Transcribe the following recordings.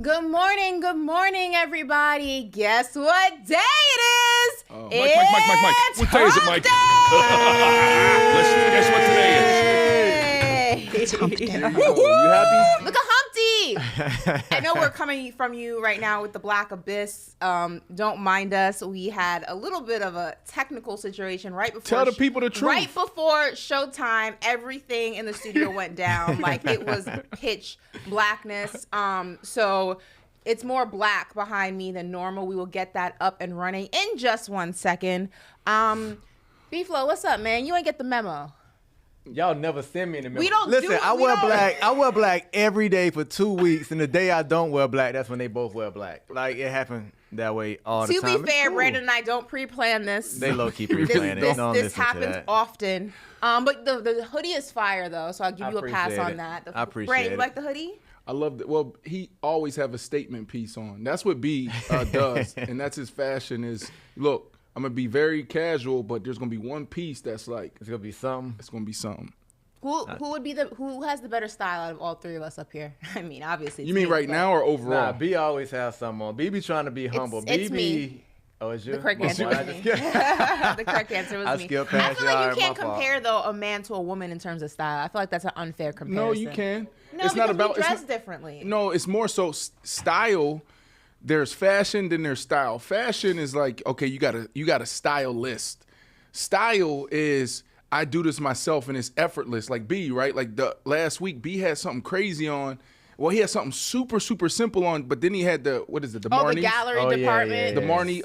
Good morning, everybody. Guess what day it is? Mike. What day is it, Mike? Guess what today is? It's hump day. You happy? Look at Humpty. I know we're coming from you right now with the Black Abyss. Don't mind us. We had a little bit of a technical situation right before. Tell the people the truth. Right before showtime, everything in the studio went down. Like it was pitch blackness. So it's more black behind me than normal. We will get that up and running in just 1 second. B-Flow, what's up, man? You ain't get the memo. Y'all never send me in the memo. We don't Listen, do it. I wear black every day for 2 weeks, and the day I don't wear black, that's when they both wear black. Like, it happened that way all the time. To be fair, Brandon and I don't pre-plan this. They low-key pre-plan it. This happens often. But the hoodie is fire, though, so I'll give you a pass on that. I appreciate Brandon, it. you like the hoodie? I love it. Well, he always have a statement piece on. That's what B does, and that's his fashion is, look, I'm going to be very casual, but there's going to be one piece that's like. It's going to be something. It's going to be something. Who has the better style out of all three of us up here? I mean, obviously. You mean right now or overall? Nah, B always has something on. B be trying to be humble. It's me. Oh, it's you? The correct answer was me. The correct answer was me. I feel like you can't compare, though, a man to a woman in terms of style. I feel like that's an unfair comparison. No, you can. No, it's not about we dress differently. No, it's more so style. There's fashion, then there's style. Fashion is like, okay, you got a style list. Style is I do this myself and it's effortless. Like B, right? Like the last week, B had something crazy on. Well, he had something super, super simple on, but then he had the Marnie? The gallery department. The Marnie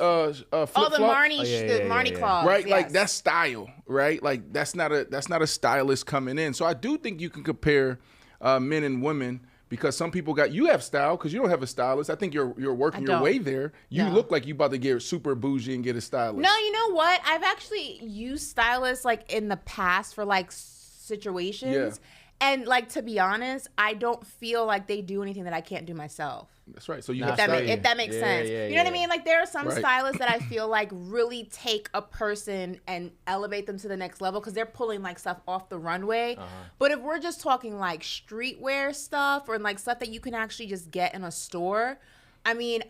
flip-flop. The Marnie claws. Right? Yes. Like that's style, right? Like that's not a stylist coming in. So I do think you can compare men and women because some people you have style because you don't have a stylist. I think you're working your way there. You look like you about to get super bougie and get a stylist. No, you know what? I've actually used stylists like in the past for like situations. Yeah. And like to be honest, I don't feel like they do anything that I can't do myself. That's right. So you if that makes sense. You know what I mean? Like there are some stylists that I feel like really take a person and elevate them to the next level because they're pulling like stuff off the runway. But if we're just talking like streetwear stuff or like stuff that you can actually just get in a store, I mean,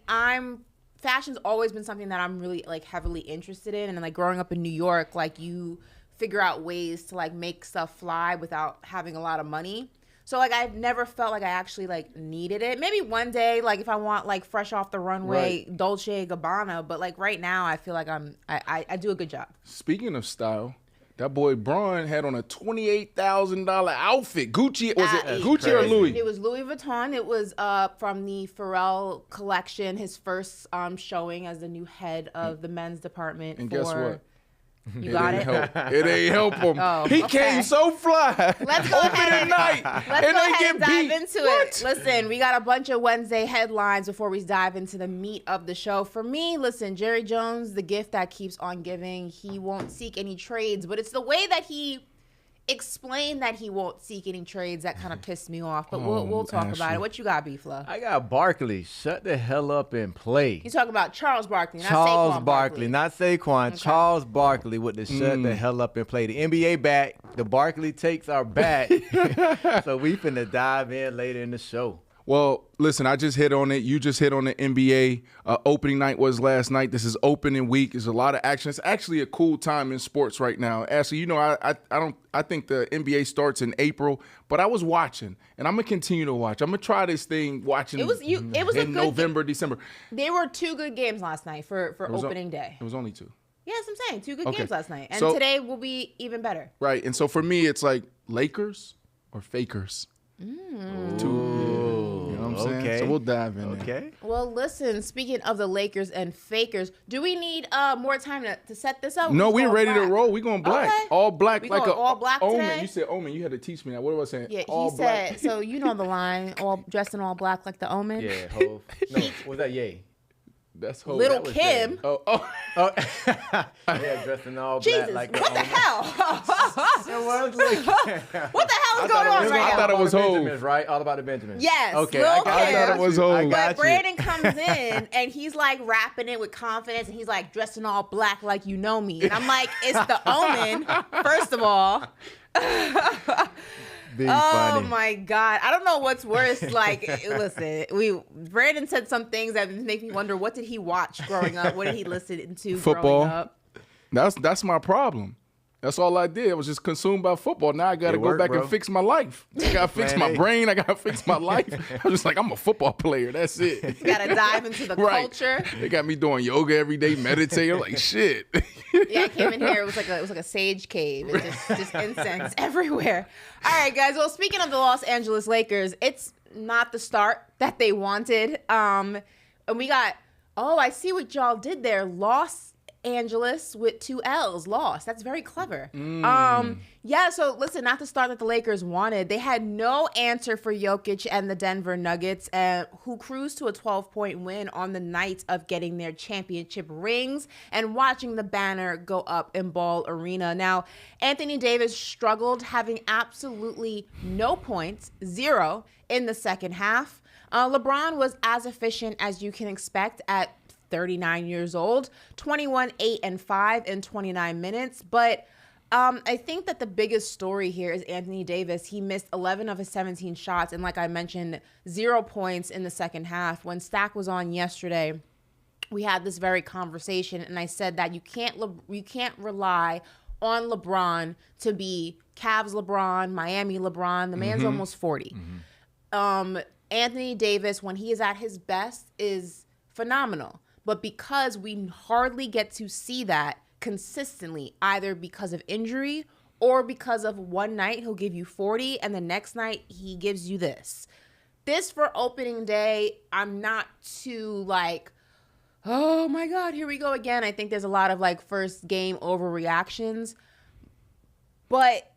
fashion's always been something that I'm really like heavily interested in. And like growing up in New York, like you figure out ways to like make stuff fly without having a lot of money. So like I've never felt like I actually like needed it. Maybe one day, like if I want like fresh off the runway, Dolce & Gabbana. But like right now, I feel like I do a good job. Speaking of style, that boy Braun had on a $28,000 outfit. Gucci Gucci or Louis? It was Louis Vuitton. It was from the Pharrell collection. His first showing as the new head of the men's department. And guess what? You got it? It ain't help him. He came so fly. Let's go ahead and dive into it. Listen, we got a bunch of Wednesday headlines before we dive into the meat of the show. For me, listen, Jerry Jones, the gift that keeps on giving. He won't seek any trades, but it's the way that he explained that he won't seek any trades that kind of pissed me off. But we'll talk about it. What you got, B-Flow? I got Barkley. Shut the hell up and play. You talking about Charles Barkley, not Charles Saquon Barkley, not Saquon. Okay. Charles Barkley with the shut the hell up and play. The NBA back. The Barkley takes are back. So we finna dive in later in the show. Well, listen, I just hit on it. You just hit on the NBA. Opening night was last night. This is opening week. There's a lot of action. It's actually a cool time in sports right now. Ashley, you know, I think the NBA starts in April, but I was watching, and I'm gonna continue to watch. I'm gonna try this thing watching. It was in November, December. There were 2 good games last night for opening day. It was only 2. Yes, I'm saying 2 good games last night, and so, today will be even better. Right, and so for me, it's like Lakers or Fakers. Okay. So we'll dive in there. Okay. Well, listen, speaking of the Lakers and Fakers, do we need more time to set this up? No, we're ready to roll. We're going black. Okay. All black. We like going a all black omen. today? You said omen. You had to teach me that. What was I saying? Yeah, all he black. said, so you know the line, all dressed in all black like the Omen? Yeah, Hov. No, was that Ye? That's whole. Little that was Kim. Oh. Yeah, dressed in all Jesus, black like what the hell? It was like, What the hell is going on right I now? thought it was Hov. Benjamins, right? All about the Benjamins. Yes, Okay, Lil' I Kim. thought it was Hov. I got But you. Brandon comes in and he's like rapping it with confidence and he's like dressed in all black like you know me. And I'm like, it's the Omen, first of all. funny. My God. I don't know what's worse. Like, listen, Brandon said some things that make me wonder, what did he watch growing up? What did he listen to football. Growing up? That's my problem. That's all I did. I was just consumed by football. Now I got to go back and fix my life. I got to fix my brain. I got to fix my life. I'm just like, I'm a football player. That's it. You got to dive into the culture. They got me doing yoga every day, meditating. Like, shit. Yeah, I came in here. It was like a sage cave. It just incense everywhere. All right, guys. Well, speaking of the Los Angeles Lakers, it's not the start that they wanted. And we got, I see what y'all did there. Los Angeles with 2 L's, lost. That's very clever. Yeah, so listen, not the start that the Lakers wanted. They had no answer for Jokic and the Denver Nuggets, who cruised to a 12-point win on the night of getting their championship rings and watching the banner go up in Ball Arena. Now, Anthony Davis struggled, having absolutely no points, 0 in the second half. LeBron was as efficient as you can expect at 39 years old, 21, 8, and 5 in 29 minutes. But I think that the biggest story here is Anthony Davis. He missed 11 of his 17 shots. And like I mentioned, 0 points in the second half. When Stack was on yesterday, we had this very conversation. And I said that you can't rely on LeBron to be Cavs LeBron, Miami LeBron. The man's almost 40. Anthony Davis, when he is at his best, is phenomenal. But because we hardly get to see that consistently, either because of injury or because of one night he'll give you 40 and the next night he gives you this. This for opening day, I'm not too like, oh my God, here we go again. I think there's a lot of like first game overreactions. But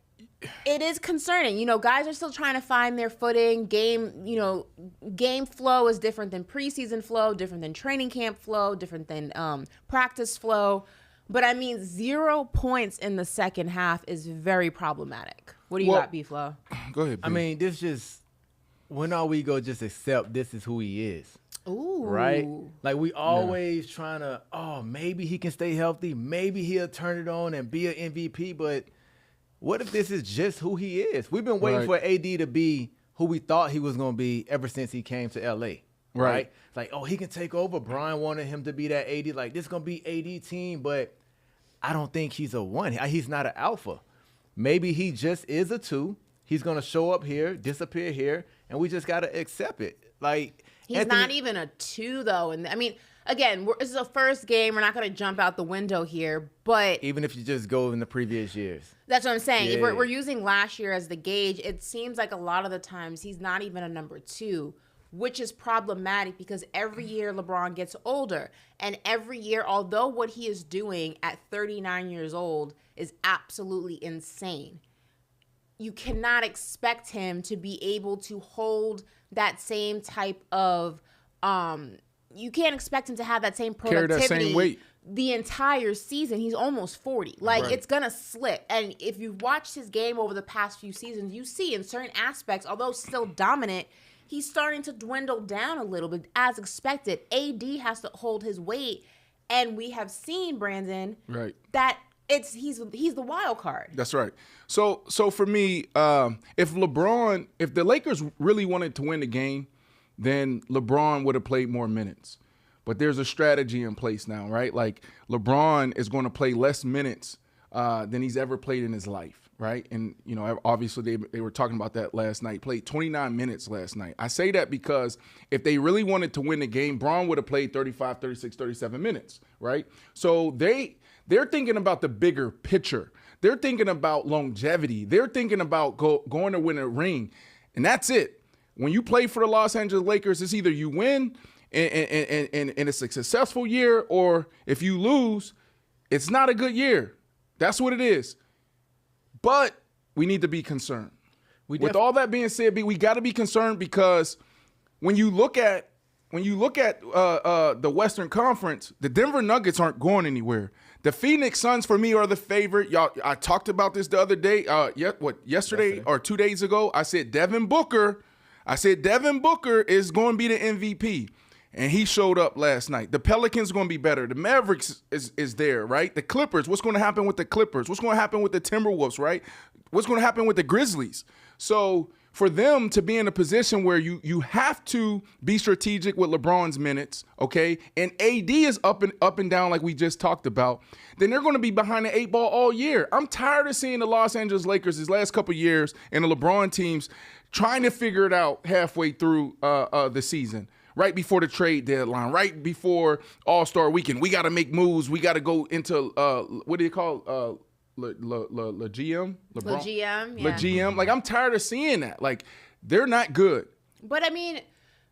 it is concerning. You know, guys are still trying to find their footing. Game flow is different than preseason flow, different than training camp flow, different than practice flow. But I mean, 0 points in the second half is very problematic. What do you got, B-Flow? Go ahead, B. I mean, when are we going to just accept this is who he is? Ooh. Right? Like, we always trying to, maybe he can stay healthy. Maybe he'll turn it on and be an MVP, but what if this is just who he is? We've been waiting for AD to be who we thought he was going to be ever since he came to L.A., right? It's like, he can take over. Brian wanted him to be that AD. Like, this is going to be AD team, but I don't think he's a 1. He's not an alpha. Maybe he just is a 2. He's going to show up here, disappear here, and we just got to accept it. Like, he's not even a 2, though. And I mean, again, this is a first game. We're not going to jump out the window here, but even if you just go in the previous years. That's what I'm saying. If we're using last year as the gauge, it seems like a lot of the times he's not even a number 2, which is problematic because every year LeBron gets older. And every year, although what he is doing at 39 years old is absolutely insane, you cannot expect him to be able to hold that same type of you can't expect him to have that same productivity. Carry that same weight. The entire season. He's almost 40. Like, it's going to slip. And if you've watched his game over the past few seasons, you see in certain aspects, although still dominant, he's starting to dwindle down a little bit, as expected. AD has to hold his weight. And we have seen, Brandon, that he's the wild card. That's right. So for me, if the Lakers really wanted to win the game, then LeBron would have played more minutes. But there's a strategy in place now, right? Like, LeBron is going to play less minutes than he's ever played in his life, right? And, you know, obviously they were talking about that last night. Played 29 minutes last night. I say that because if they really wanted to win the game, Braun would have played 35, 36, 37 minutes, right? So they're thinking about the bigger picture. They're thinking about longevity. They're thinking about going to win a ring. And that's it. When you play for the Los Angeles Lakers, it's either you win and it's a successful year, or if you lose, it's not a good year. That's what it is. But we need to be concerned. With all that being said, we got to be concerned because when you look at the Western Conference, the Denver Nuggets aren't going anywhere. The Phoenix Suns, for me, are the favorite. Y'all, I talked about this the other day. Yesterday or 2 days ago? I said Devin Booker is going to be the MVP. And he showed up last night. The Pelicans are going to be better. The Mavericks is there, right? The Clippers, what's going to happen with the Clippers? What's going to happen with the Timberwolves, right? What's going to happen with the Grizzlies? So for them to be in a position where you have to be strategic with LeBron's minutes, okay, and AD is up and down like we just talked about, then they're going to be behind the 8 ball all year. I'm tired of seeing the Los Angeles Lakers these last couple of years and the LeBron teams trying to figure it out halfway through the season. Right before the trade deadline, right before All-Star Weekend, we got to make moves. We got to go into what do you call GM? LeBron? GM, yeah. GM. Like, I'm tired of seeing that. Like, they're not good. But I mean,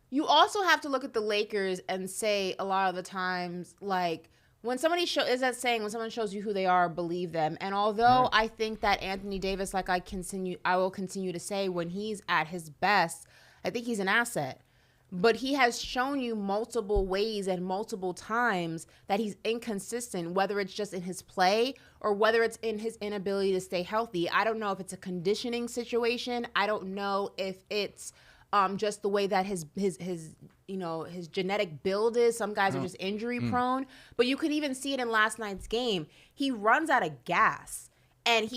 you also have to look at the Lakers and say a lot of the times, like, when somebody is that saying, when someone shows you who they are, believe them. And although I think that Anthony Davis, like I will continue to say, when he's at his best, I think he's an asset. But he has shown you multiple ways and multiple times that he's inconsistent, whether it's just in his play or whether it's in his inability to stay healthy. I don't know if it's a conditioning situation. I don't know if it's just the way that his genetic build is. Some guys are just injury prone. But you could even see it in last night's game. He runs out of gas. And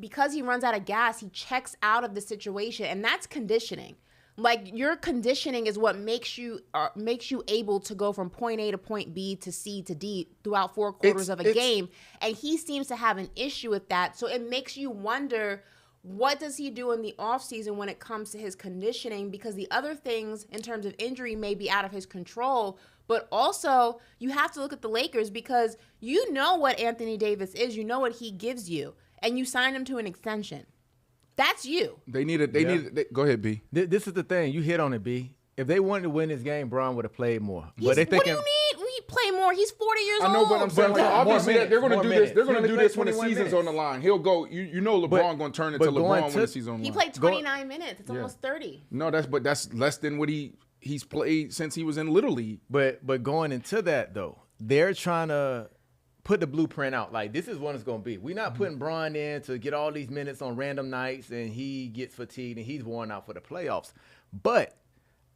because he runs out of gas, he checks out of the situation. And that's conditioning. Like, your conditioning is what makes you able to go from point A to point B to C to D throughout 4 quarters of a game. And he seems to have an issue with that. So it makes you wonder, what does he do in the offseason when it comes to his conditioning? Because the other things in terms of injury may be out of his control. But also, you have to look at the Lakers, because you know what Anthony Davis is. You know what he gives you. And you signed him to an extension. That's you. They needed. Go ahead, B. This is the thing. You hit on it, B. If they wanted to win this game, Bron would have played more. What do you mean? We play more. He's 40 years old. I know, but I'm saying, like, obviously they're going to do this. They're going to do this when the season's on the line. He'll go. You know, LeBron going to turn into LeBron when the season's on the line. He played 29 minutes. It's almost 30. No, that's less than what he's played since he was in Little League. But going into that though, they're trying to put the blueprint out. Like, this is what it's going to be. We're not putting Bron in to get all these minutes on random nights and he gets fatigued and he's worn out for the playoffs. But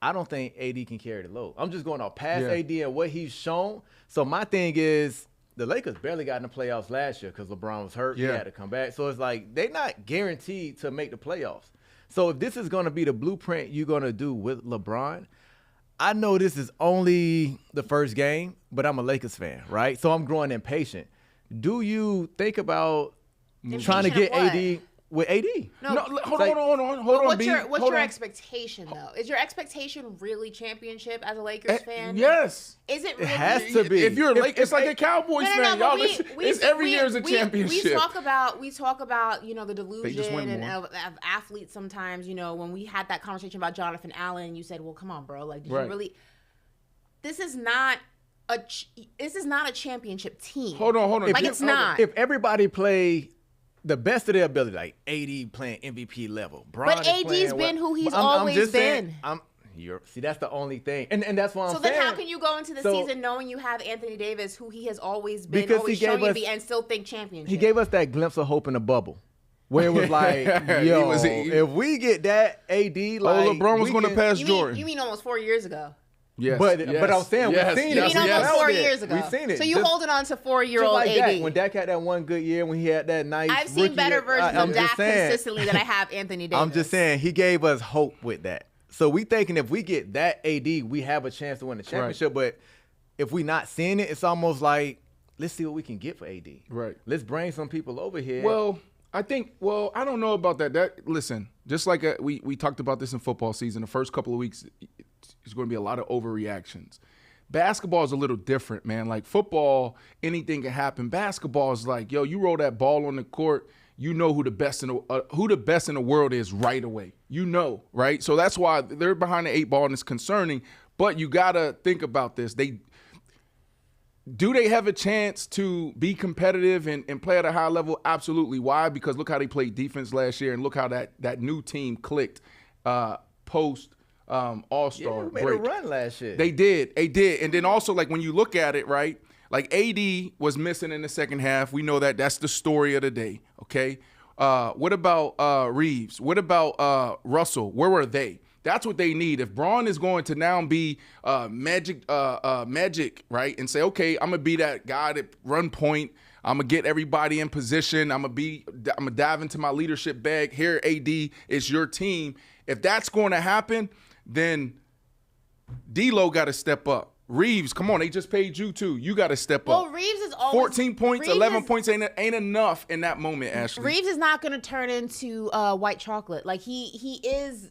I don't think AD can carry the load. I'm just going off past AD and what he's shown. So my thing is, the Lakers barely got in the playoffs last year because LeBron was hurt. Yeah. He had to come back. So it's like, they're not guaranteed to make the playoffs. So if this is going to be the blueprint you're going to do with LeBron, I know this is only the first game, but I'm a Lakers fan, right? So I'm growing impatient. Do you think about trying to get AD with AD? No, hold on. What's your expectation, though? Is your expectation really championship as a Lakers fan? Yes. Is it really? It has to be. If you're it's like a Cowboys fan, y'all. It's every year is a championship. We talk about the delusion of athletes sometimes. When we had that conversation about Jonathan Allen, you said, "Well, come on, bro. Like, did you really?" This is not a championship team. Hold on. Like, it's not. If everybody play the best of their ability, like AD playing MVP level. But AD's been who he's always been. See, that's the only thing. And that's why I'm saying. So then how can you go into the season knowing you have Anthony Davis, who he has always been, always shown you to be, and still think championship? He gave us that glimpse of hope in the bubble. Where it was like, if we get that AD, like, LeBron was going to pass Jordan. You mean almost 4 years ago? Yes. But I'm saying we've seen it. You mean almost 4 years ago? We've seen it. So you holding on to 4-year-old like AD? Dak, when Dak had that one good year, when he had that nice. I've seen better versions of Dak consistently than I have Anthony Davis. I'm just saying he gave us hope with that. So we thinking if we get that AD, we have a chance to win the championship. Right. But if we not seeing it, it's almost like, let's see what we can get for AD. Right. Let's bring some people over here. Well, I don't know about that. Listen, just like we talked about this in football season, the first couple of weeks, there's going to be a lot of overreactions. Basketball is a little different, man. Like football, anything can happen. Basketball is like, you roll that ball on the court, you know who the best in the world is right away. Right? So that's why they're behind the 8 ball and it's concerning. But you gotta think about this. Do they have a chance to be competitive and play at a high level? Absolutely. Why? Because look how they played defense last year and look how that new team clicked post All-Star break. Made a run last year. They did. And then also, like, when you look at it, right, like AD was missing in the second half. We know that. That's the story of the day, okay? What about Reeves? What about Russell? Where were they? That's what they need. If Braun is going to now be magic, right, and say, okay, I'm gonna be that guy that run point. I'm gonna get everybody in position. I'm gonna dive into my leadership bag. Here, AD, it's your team. If that's going to happen, then D-Lo got to step up. Reeves, come on, they just paid you too. You got to step up. Well, Reeves is always 14 points, 11 points ain't enough in that moment, Ashley. Reeves is not going to turn into white chocolate. Like he's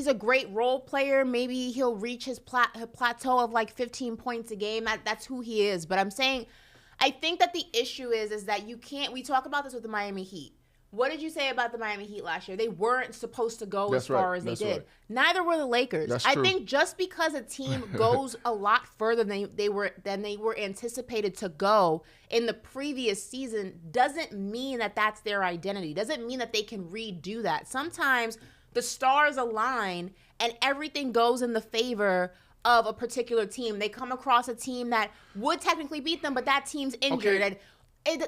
a great role player. Maybe he'll reach his plateau of like 15 points a game. That's who he is. But I'm saying, I think that the issue is that you can't. We talk about this with the Miami Heat. What did you say about the Miami Heat last year? They weren't supposed to go as far as they did. Right. Neither were the Lakers. That's I true. think just because a team goes a lot further than they were anticipated to go in the previous season doesn't mean that that's their identity. Doesn't mean that they can redo that. Sometimes the stars align and everything goes in the favor of a particular team. They come across a team that would technically beat them, but that team's injured. Okay.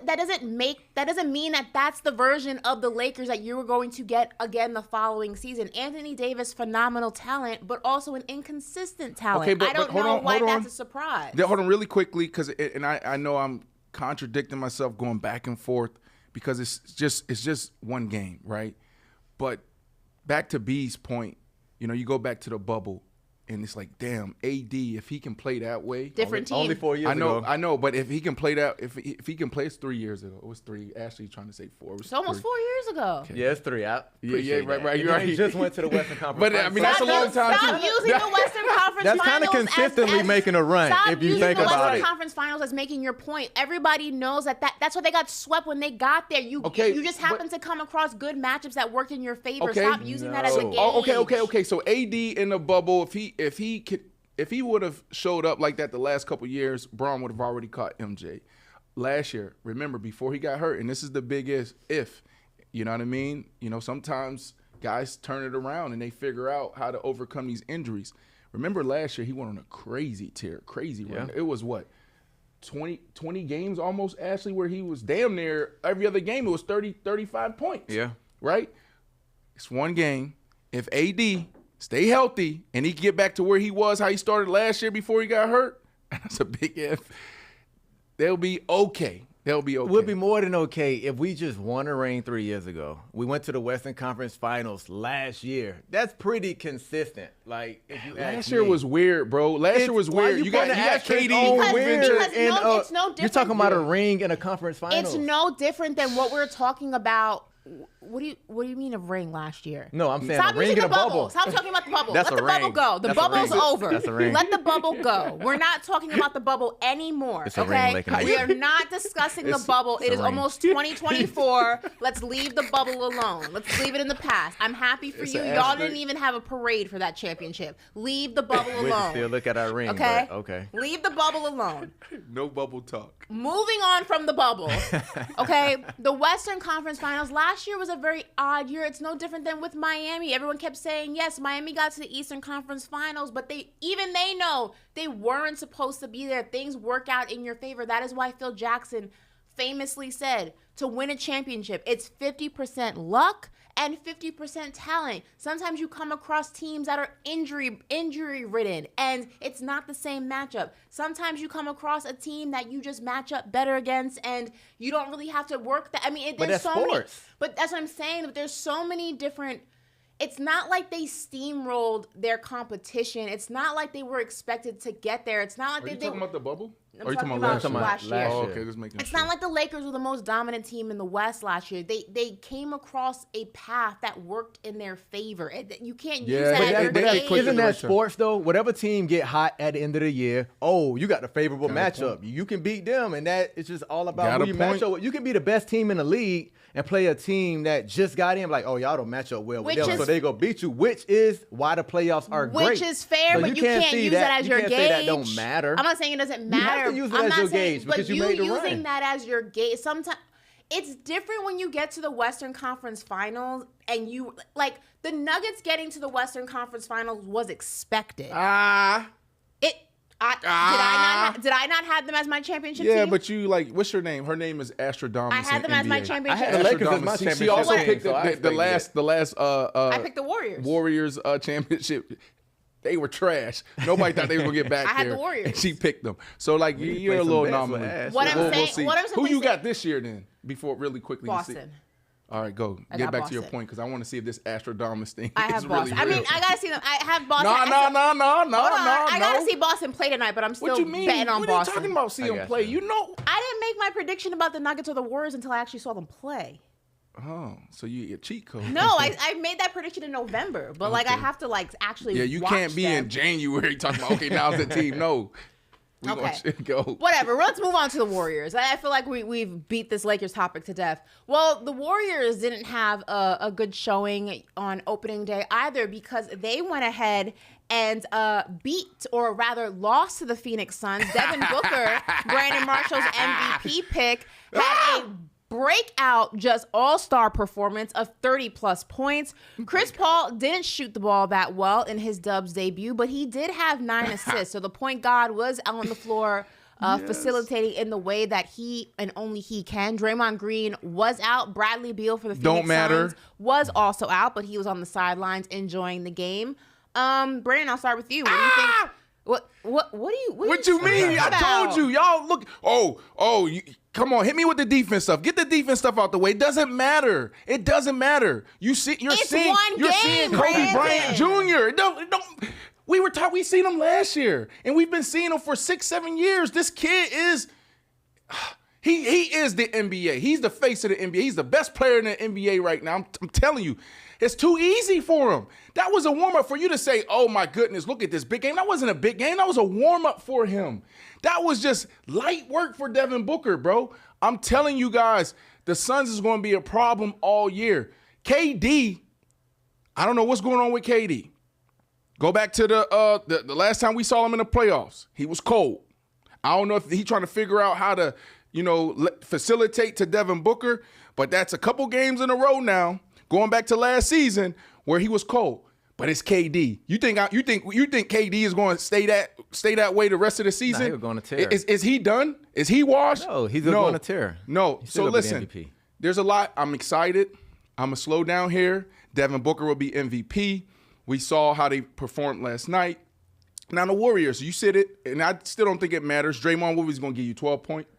That doesn't mean that that's the version of the Lakers that you were going to get again the following season. Anthony Davis, phenomenal talent, but also an inconsistent talent. Okay, but I don't know why that's a surprise. Hold on really quickly, because I know I'm contradicting myself going back and forth because it's just one game, right? But back to B's point, you go back to the bubble. And it's like, damn, AD, if he can play that way. Different team. Only 4 years ago. I know, but if he can play that, if he can play, it's 3 years ago. It was 3. Ashley trying to say 4. It's almost 4 years ago. Okay. Yeah, it's 3. Right. You're right. He just went to the Western Conference. But I mean, that's a long time. Stop using the Western Conference That's Finals. kind of consistently making a run if you think about it. Stop using the Western Conference Finals as making your point. Everybody knows that's why they got swept when they got there. You just happened to come across good matchups that worked in your favor. Okay. Stop using that as a gauge. Okay. So AD in the bubble, if he would have showed up like that the last couple years, Braun would have already caught MJ. Last year, remember, before he got hurt, and this is the biggest if, you know what I mean? Sometimes guys turn it around and they figure out how to overcome these injuries. Remember last year, he went on a crazy run. It was what? 20 games almost, Ashley, where he was damn near every other game. It was 30, 35 points. Yeah. Right? It's one game. If AD stay healthy and he can get back to where he was, how he started last year before he got hurt, that's a big if. They'll be okay. We'll be more than okay if we just won a ring 3 years ago. We went to the Western Conference Finals last year. That's pretty consistent. Like, if you last year was weird, bro. Last year was weird. You got KD. It's no different. You're talking about a ring in a conference finals. It's no different than what we're talking about. What do you mean a ring last year? No, I'm saying a ring in a bubble. Stop talking about the bubble. Let the bubble go. The bubble's over. That's a ring. Let the bubble go. We're not talking about the bubble anymore. It's a ring. We are not discussing the bubble. It is almost 2024. Let's leave the bubble alone. Let's leave it in the past. I'm happy for you. Y'all didn't even have a parade for that championship. Leave the bubble alone. Still look at our ring. Okay. Okay. Leave the bubble alone. No bubble talk. Moving on from the bubble. Okay. The Western Conference Finals last year was a very odd year. It's no different than with Miami. Everyone kept saying, yes, Miami got to the Eastern Conference Finals, but they know they weren't supposed to be there. Things work out in your favor. That is why Phil Jackson famously said, to win a championship, it's 50% luck and 50% talent. Sometimes you come across teams that are injury ridden, and it's not the same matchup. Sometimes you come across a team that you just match up better against, and you don't really have to work that. I mean, there's so many. But that's what I'm saying. But there's so many different. It's not like they steamrolled their competition. It's not like they were expected to get there. It's not like Are you talking about the bubble? I'm talking about last year. Oh, okay, just making It's sure. not like the Lakers were the most dominant team in the West last year. They came across a path that worked in their favor. You can't use that as your gauge. Isn't that sports, though? Whatever team get hot at the end of the year, you got the favorable matchup. You can beat them, and that it's just all about who you match up with. You can be the best team in the league and play a team that just got in, like, y'all don't match up well with them, so they go beat you, which is why the playoffs are great. Which is fair, but you can't use that as your gauge. You can't say that don't matter. I'm not saying it doesn't matter. You have to use it as your gauge because you made the run. Using that as your gauge, sometimes it's different when you get to the Western Conference Finals and you, like, the Nuggets getting to the Western Conference Finals was expected. Did I not have them as my championship team? Yeah, but you what's her name? Her name is Astradamus. I had them as my championship. I had the Lakers as my championship. She also picked the last. I picked the Warriors. Warriors championship. They were trash. Nobody thought they were gonna get back there. I had the Warriors, and she picked them. So you're a little anomaly. What I'm saying. Who you got this year then? Before really quickly. Boston. All right, go. Get back to your point because I want to see if this Astradamus thing I have is Boston. really real. I mean, I gotta see them. I have Boston. No. I gotta see Boston play tonight, but I'm still betting on Boston. What are you talking about? See them play? You know. I didn't make my prediction about the Nuggets or the Warriors until I actually saw them play. Oh, so you get cheat code? No, I made that prediction in November, but I have to actually. Yeah, you can't be in January talking about now's the team. No. Okay. Go. Whatever. Let's move on to the Warriors. I feel like we've beat this Lakers topic to death. Well, the Warriors didn't have a good showing on opening day either because they went ahead and beat, or rather lost to the Phoenix Suns. Devin Booker, Brandon Marshall's MVP pick, had a breakout, just all-star performance of 30-plus points. Chris Paul didn't shoot the ball that well in his Dubs debut, but he did have 9 assists. So the point guard was on the floor facilitating in the way that he and only he can. Draymond Green was out. Bradley Beal for the Phoenix Suns was also out, but he was on the sidelines enjoying the game. Brandon, I'll start with you. What do you think? What you mean? I told you. Y'all look. Come on, hit me with the defense stuff. Get the defense stuff out the way. It doesn't matter. You're seeing Kobe Bryant Jr. We seen him last year, and we've been seeing him for 6-7 years. This kid is he is the NBA. He's the face of the NBA. He's the best player in the NBA right now. I'm telling you. It's too easy for him. That was a warm-up for you to say, oh, my goodness, look at this big game. That wasn't a big game. That was a warm-up for him. That was just light work for Devin Booker, bro. I'm telling you guys, the Suns is going to be a problem all year. KD, I don't know what's going on with KD. Go back to the last time we saw him in the playoffs. He was cold. I don't know if he's trying to figure out how to, facilitate to Devin Booker, but that's a couple games in a row now. Going back to last season where he was cold, but it's KD. You think KD is going to stay that way the rest of the season? Nah, he was going to tear. Is he done? Is he washed? No, he's going to tear. No. So listen, there's a lot. I'm excited. I'm gonna slow down here. Devin Booker will be MVP. We saw how they performed last night. Now the Warriors, you said it, and I still don't think it matters. Draymond, what was he going to give you, 12 points?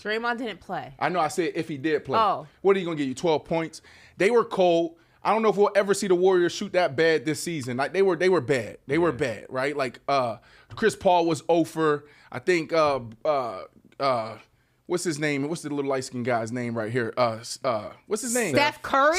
Draymond didn't play. I know I said if he did play. Oh. What are you going to give you, 12 points? They were cold. I don't know if we'll ever see the Warriors shoot that bad this season. Like they were bad. They were bad, right? Like Chris Paul was 0 for, I think, what's his name? What's the little light-skinned guy's name right here? What's his name? Steph Curry?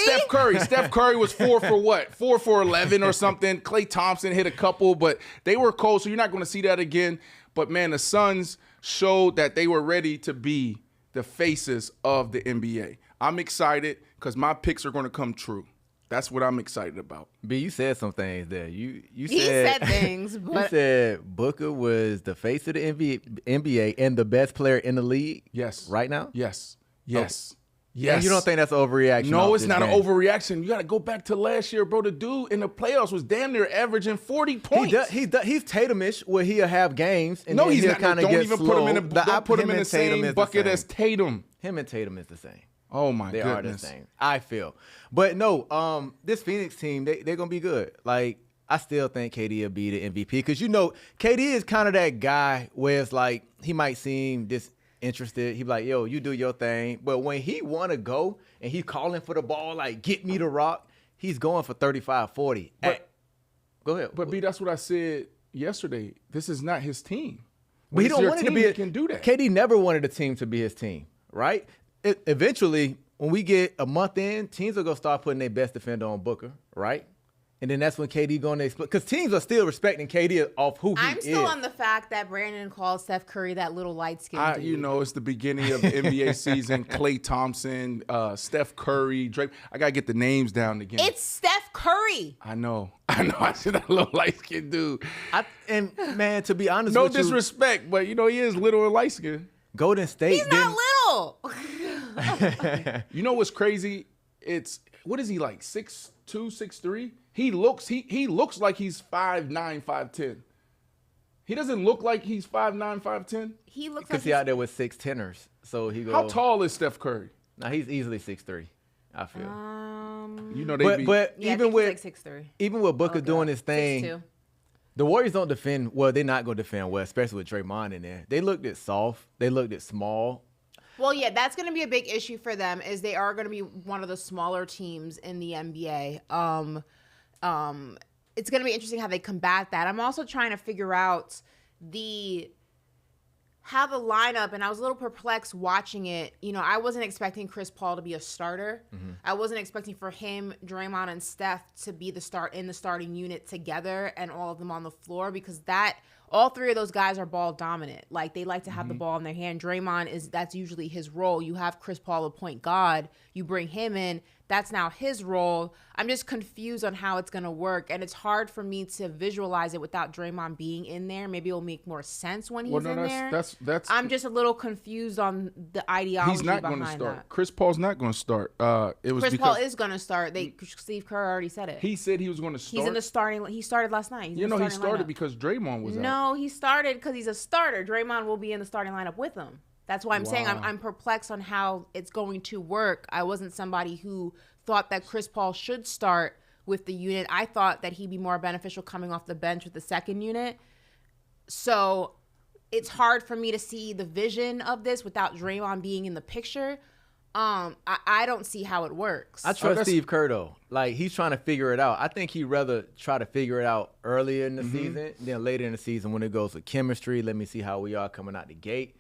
Steph Curry was 4 for what? 4 for 11 or something. Klay Thompson hit a couple, but they were cold, so you're not going to see that again. But, man, the Suns showed that they were ready to be the faces of the NBA. I'm excited because my picks are going to come true. That's what I'm excited about. B, you said some things there. You said things, but you said Booker was the face of the NBA and the best player in the league. Yes. Right now. Yes. And you don't think that's an overreaction? No, it's not an overreaction. You got to go back to last year, bro. The dude in the playoffs was damn near averaging 40 points. He's Tatum-ish, where he'll have games and no, then he's he'll not. kind of get slow. Don't put him in the same bucket as Tatum. Him and Tatum is the same. Oh my goodness. They are the same, I feel. But no, this Phoenix team, they're going to be good. Like, I still think KD will be the MVP because, KD is kind of that guy where it's like he might seem disinterested. He'd be like, yo, you do your thing. But when he want to go and he's calling for the ball, like, get me the rock, he's going for 35, 40. Go ahead. But, B, that's what I said yesterday. This is not his team. But he don't want it to be. He can do that. KD never wanted the team to be his team, right? Eventually, when we get a month in, teams are going to start putting their best defender on Booker, right? And then that's when KD going to explode. Because teams are still respecting KD off who he is. I'm still on the fact that Brandon called Steph Curry that little light-skinned dude. It's the beginning of the NBA season. Klay Thompson, Steph Curry, Drake. I got to get the names down again. It's Steph Curry. I know. I see that little light-skinned dude. And, man, to be honest with you. No disrespect, but, he is little and light-skinned. Golden State. He's not little. You know what's crazy? What is he like, 6'2", 6'3"? He looks like he's 5'9", 5'10". He doesn't look like he's 5'9", 5'10". He looks like because he's out there with 6'10ers. So he goes. How tall is Steph Curry? Now he's easily 6'3". I feel. You know they but yeah, even with like 6'3". even with Booker doing his thing, 6'2". the Warriors don't defend well. They're not going to defend well, especially with Draymond in there. They looked at soft. They looked at small. Well, yeah, that's going to be a big issue for them. Is they are going to be one of the smaller teams in the NBA. It's going to be interesting how they combat that. I'm also trying to figure out how the lineup, and I was a little perplexed watching it. You know, I wasn't expecting Chris Paul to be a starter. Mm-hmm. I wasn't expecting for him, Draymond, and Steph to be the starting unit together and all of them on the floor, because all three of those guys are ball dominant. Like, they like to have the ball in their hand. Draymond that's usually his role. You have Chris Paul, a point guard. You bring him in. That's now his role. I'm just confused on how it's going to work, and it's hard for me to visualize it without Draymond being in there. Maybe it'll make more sense when he's in there. That's. I'm just a little confused on the ideology he's not behind going to start. that. Chris Paul's not going to start. Chris Paul is going to start. Steve Kerr already said it. He said he was going to start. He's in the starting. He started last night. He started because Draymond was out. No, he started because he's a starter. Draymond will be in the starting lineup with him. That's why I'm saying I'm perplexed on how it's going to work. I wasn't somebody who thought that Chris Paul should start with the unit. I thought that he'd be more beneficial coming off the bench with the second unit. So it's hard for me to see the vision of this without Draymond being in the picture. I don't see how it works. I trust Steve Kerr, though. Like, he's trying to figure it out. I think he'd rather try to figure it out earlier in the season than later in the season when it goes to chemistry. Let me see how we are coming out the gate.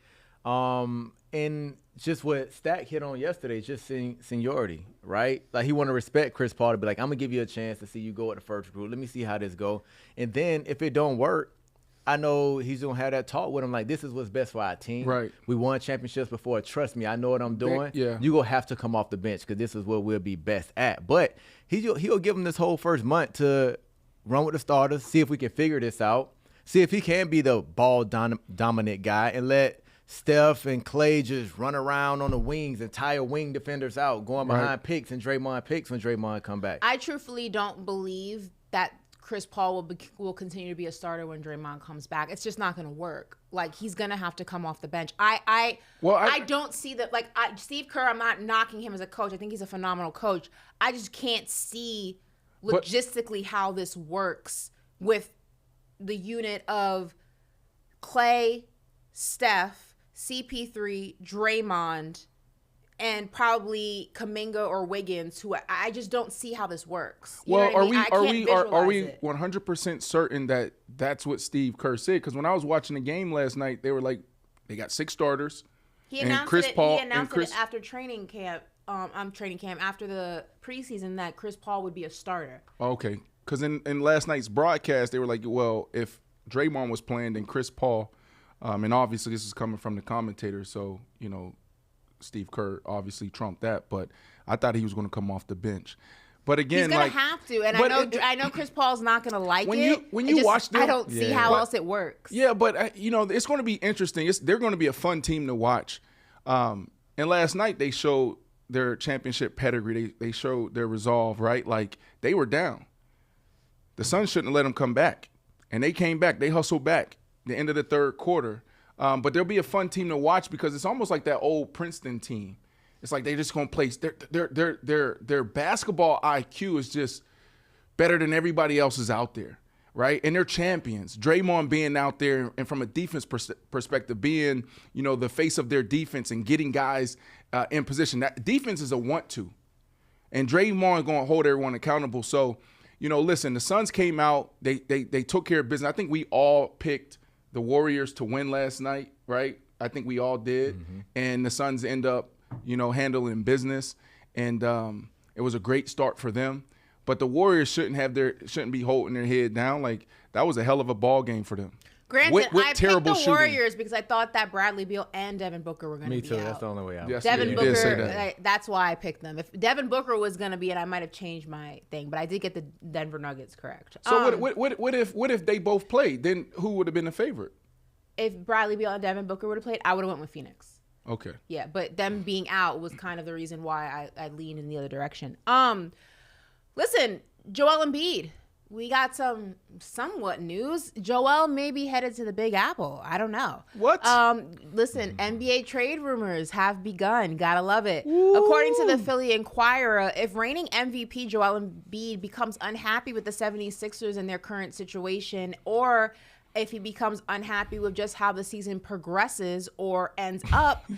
And just what Stack hit on yesterday, just seniority, right? Like, he want to respect Chris Paul to be like, I'm going to give you a chance to see you go at the first group. Let me see how this go. And then if it don't work, I know he's going to have that talk with him like, this is what's best for our team. Right. We won championships before. Trust me, I know what I'm doing. Yeah. You're going to have to come off the bench because this is what we'll be best at. But he'll give him this whole first month to run with the starters, see if we can figure this out, see if he can be the ball dominant guy, and let Steph and Clay just run around on the wings and tire wing defenders out, going behind picks, and Draymond picks when Draymond come back. I truthfully don't believe that Chris Paul will continue to be a starter when Draymond comes back. It's just not going to work. Like, he's going to have to come off the bench. I don't see that. Like, Steve Kerr, I'm not knocking him as a coach. I think he's a phenomenal coach. I just can't see logistically how this works with the unit of Clay, Steph, CP3, Draymond, and probably Kuminga or Wiggins, who I just don't see how this works. You know what I mean? Are we 100% certain that that's what Steve Kerr said? Because when I was watching the game last night, they were like, they got 6 starters. He announced it after training camp. After the preseason, that Chris Paul would be a starter. Okay, because in last night's broadcast, they were like, well, if Draymond was playing, then Chris Paul, and obviously this is coming from the commentator, so you know, Steve Kerr obviously trumped that, but I thought he was going to come off the bench. But again, he's going to have to, and I know Chris Paul's not going to like it. When you watch them, I don't see how else it works. Yeah, but you know, it's going to be interesting. They're going to be a fun team to watch. And last night they showed their championship pedigree. They showed their resolve, right? Like, they were down. The Suns shouldn't have let them come back, and they came back. They hustled back the end of the third quarter. But they'll be a fun team to watch because it's almost like that old Princeton team. It's like they're just going to play. Their basketball IQ is just better than everybody else's out there, right? And they're champions. Draymond being out there and from a defense perspective, being, you know, the face of their defense and getting guys in position. That defense is a want-to. And Draymond going to hold everyone accountable. So, you know, listen, the Suns came out. They took care of business. I think we all picked the Warriors to win last night, right? I think we all did. Mm-hmm. And the Suns end up, you know, handling business. And it was a great start for them. But the Warriors shouldn't be holding their head down. Like, that was a hell of a ball game for them. Granted, I picked the Warriors because I thought that Bradley Beal and Devin Booker were going to be out. Me too. That's the only way out. Yes, Devin Booker, that's why I picked them. If Devin Booker was going to be it, I might have changed my thing. But I did get the Denver Nuggets correct. So what if they both played? Then who would have been the favorite? If Bradley Beal and Devin Booker would have played, I would have went with Phoenix. Okay. Yeah, but them being out was kind of the reason why I leaned in the other direction. Listen, Joel Embiid. We got some somewhat news. Joel may be headed to the Big Apple. I don't know. What? Listen, NBA trade rumors have begun. Gotta love it. Ooh. According to the Philly Inquirer, if reigning MVP Joel Embiid becomes unhappy with the 76ers and their current situation, or if he becomes unhappy with just how the season progresses or ends up,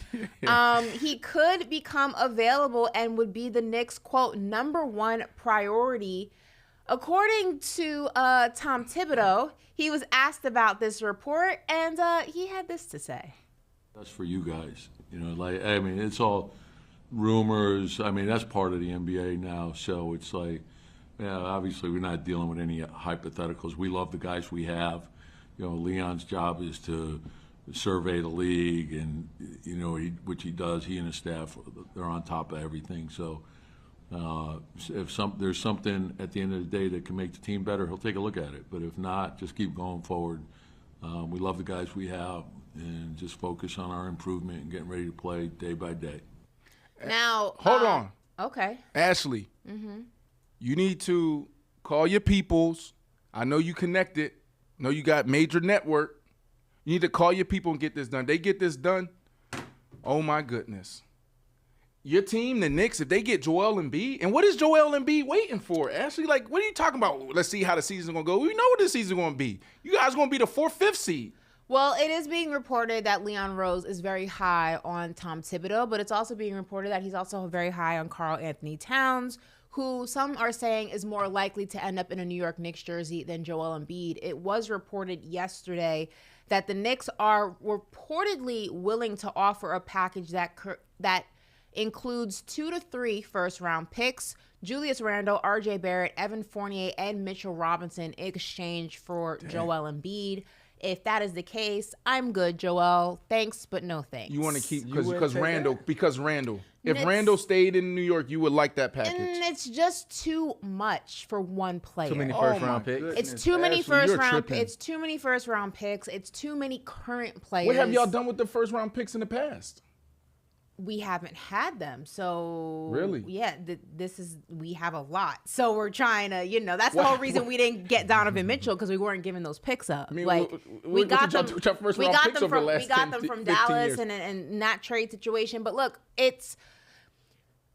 he could become available and would be the Knicks' quote #1 priority. According to Tom Thibodeau, he was asked about this report, and he had this to say. That's for you guys. It's all rumors. That's part of the NBA now. So it's obviously we're not dealing with any hypotheticals. We love the guys we have. Leon's job is to survey the league, and which he does. He and his staff, they're on top of everything. So. If there's something at the end of the day that can make the team better, he'll take a look at it. But if not, just keep going forward. We love the guys we have, and just focus on our improvement and getting ready to play day by day. Now, hold on. Okay. Ashley, you need to call your peoples. I know you connected. I know you got major network. You need to call your people and get this done. They get this done. Oh, my goodness. Your team, the Knicks, if they get Joel Embiid, and what is Joel Embiid waiting for? Ashley, what are you talking about? Let's see how the season's going to go. We know what the season's going to be. You guys going to be the 4th, 5th seed. Well, it is being reported that Leon Rose is very high on Tom Thibodeau, but it's also being reported that he's also very high on Karl Anthony Towns, who some are saying is more likely to end up in a New York Knicks jersey than Joel Embiid. It was reported yesterday that the Knicks are reportedly willing to offer a package that includes 2 to 3 first-round picks, Julius Randle, R.J. Barrett, Evan Fournier, and Mitchell Robinson in exchange for Joel Embiid. If that is the case, I'm good, Joel. Thanks, but no thanks. You want to keep because Randle. If Randle stayed in New York, you would like that package. And it's just too much for one player. Too many first-round picks. It's too many first-round picks. It's too many first-round picks. It's too many current players. What have y'all done with the first-round picks in the past? We haven't had them, so really, yeah. We have a lot, so we're trying to, that's the whole reason we didn't get Donovan Mitchell, because we weren't giving those picks up. We got them from Dallas and that trade situation. But look,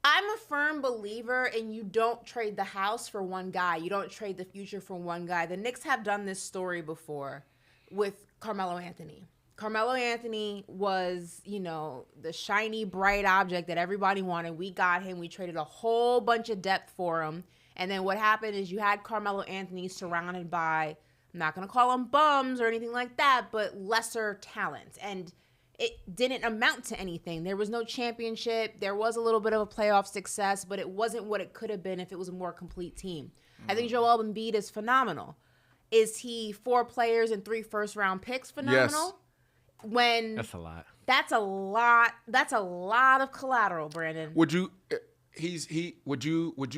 I'm a firm believer in you don't trade the house for one guy. You don't trade the future for one guy. The Knicks have done this story before with Carmelo Anthony. Carmelo Anthony was, the shiny, bright object that everybody wanted. We got him. We traded a whole bunch of depth for him. And then what happened is you had Carmelo Anthony surrounded by, I'm not going to call them bums or anything like that, but lesser talent. And it didn't amount to anything. There was no championship. There was a little bit of a playoff success, but it wasn't what it could have been if it was a more complete team. I think Joel Embiid is phenomenal. Is he 4 players and 3 first-round picks phenomenal? Yes. That's a lot. That's a lot. That's a lot of collateral, Brandon. Would you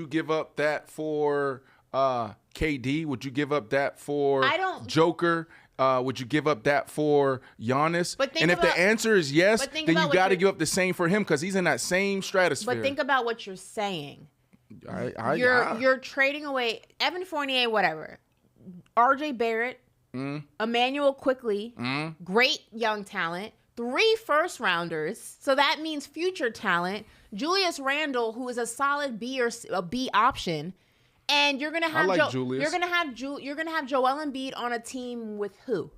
give up that for KD? Would you give up that for Joker? Would you give up that for Giannis? And if the answer is yes, then you got to give up the same for him, because he's in that same stratosphere. But think about what you're saying. You're you're trading away Evan Fournier, whatever, R.J. Barrett, Emmanuel Quickly, great young talent, 3 first-rounders, so that means future talent, Julius Randle, who is a solid B or a B option, and you're gonna have you're gonna have Joel Embiid on a team with who?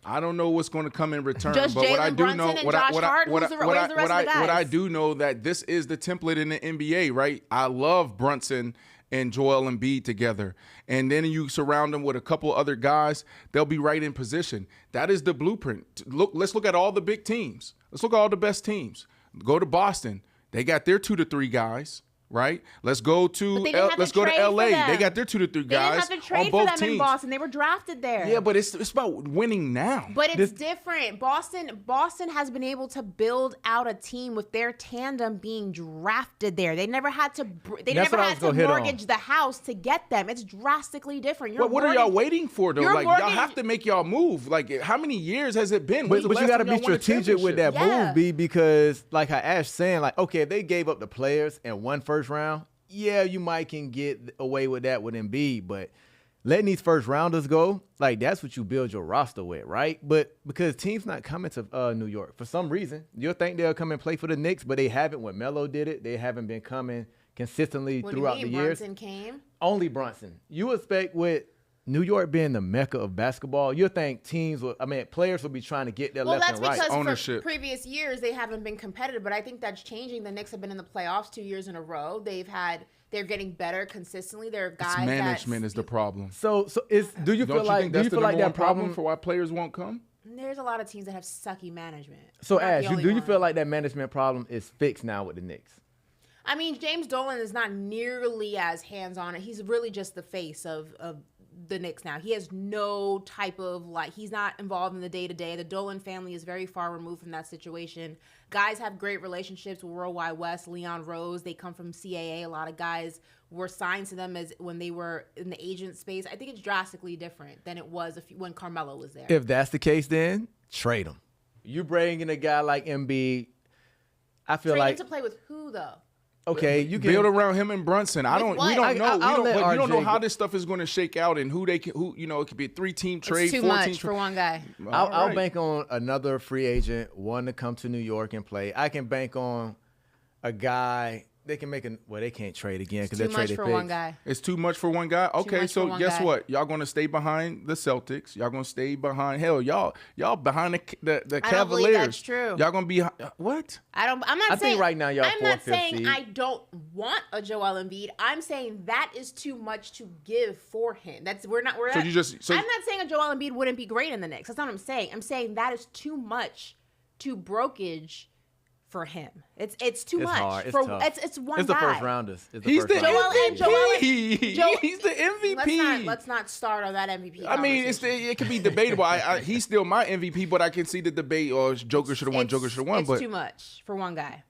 I don't know what's going to come in return, just but what I do know, what I do know that this is the template in the NBA, right? I love Brunson and Joel Embiid together, and then you surround them with a couple other guys, they'll be right in position. That is the blueprint. Let's look at all the big teams. Let's look at all the best teams. Go to Boston. They got their 2 to 3 guys, right? Let's go to LA. They got their 2 to 3 guys they didn't have to trade on both for them teams. in Boston. They were drafted there. Yeah, but it's about winning now. But it's different. Boston has been able to build out a team with their tandem being drafted there. They never had to mortgage the house to get them. It's drastically different. What are y'all waiting for though? Y'all have to make y'all move. How many years has it been? But you got to be strategic with that move, B, because like how Ash saying, okay, if they gave up the players and 1 first round, yeah, you might can get away with that with Embiid, but letting these first rounders go, like that's what you build your roster with, right? But because teams not coming to New York for some reason, you'll think they'll come and play for the Knicks, but they haven't. When Melo did it, they haven't been coming consistently throughout the years. Brunson came? Only Brunson. You expect with New York being the mecca of basketball, you'll think players will be trying to get their left and right. Well, that's because ownership. For previous years they haven't been competitive, but I think that's changing. The Knicks have been in the playoffs 2 years in a row. They're getting better consistently. There are guys. Management is the problem. Do you feel like that problem for why players won't come? There's a lot of teams that have sucky management. So Ash, do you feel like that management problem is fixed now with the Knicks? I mean, James Dolan is not nearly as hands-on. He's really just the face of the Knicks now. He has no type of he's not involved in the day-to-day. The Dolan family is very far removed from that situation. Guys have great relationships with Worldwide West, Leon Rose. They come from CAA. A lot of guys were signed to them as when they were in the agent space. I think it's drastically different than it was when Carmelo was there. If that's the case, then trade him. You bring in a guy like Embiid. I feel trade like him to play with who though? Okay, you can build around him and Brunson. We don't know how this stuff is going to shake out and who it could be a 3-team trade. It's too much for one guy. I'll bank on another free agent, one to come to New York and play. I can bank on a guy. They can they can't trade again because they're traded picks. Too much for one guy. It's too much for one guy? Okay, so guess what? Y'all going to stay behind the Celtics. Y'all going to stay behind, y'all behind the Cavaliers. I don't believe that's true. Y'all going to be, what? I think right now y'all I'm not saying seed. I don't want a Joel Embiid. I'm saying that is too much to give for him. I'm not saying a Joel Embiid wouldn't be great in the Knicks. That's not what I'm saying. I'm saying that is too much to brokerage for him. It's too much. Hard. It's tough. It's one guy. The first rounders. He's the MVP. He's the MVP. Let's not start on that MVP. I mean, it could be debatable. He's still my MVP, but I can see the debate. Or Joker should have won. Joker should have won. It's too much for one guy.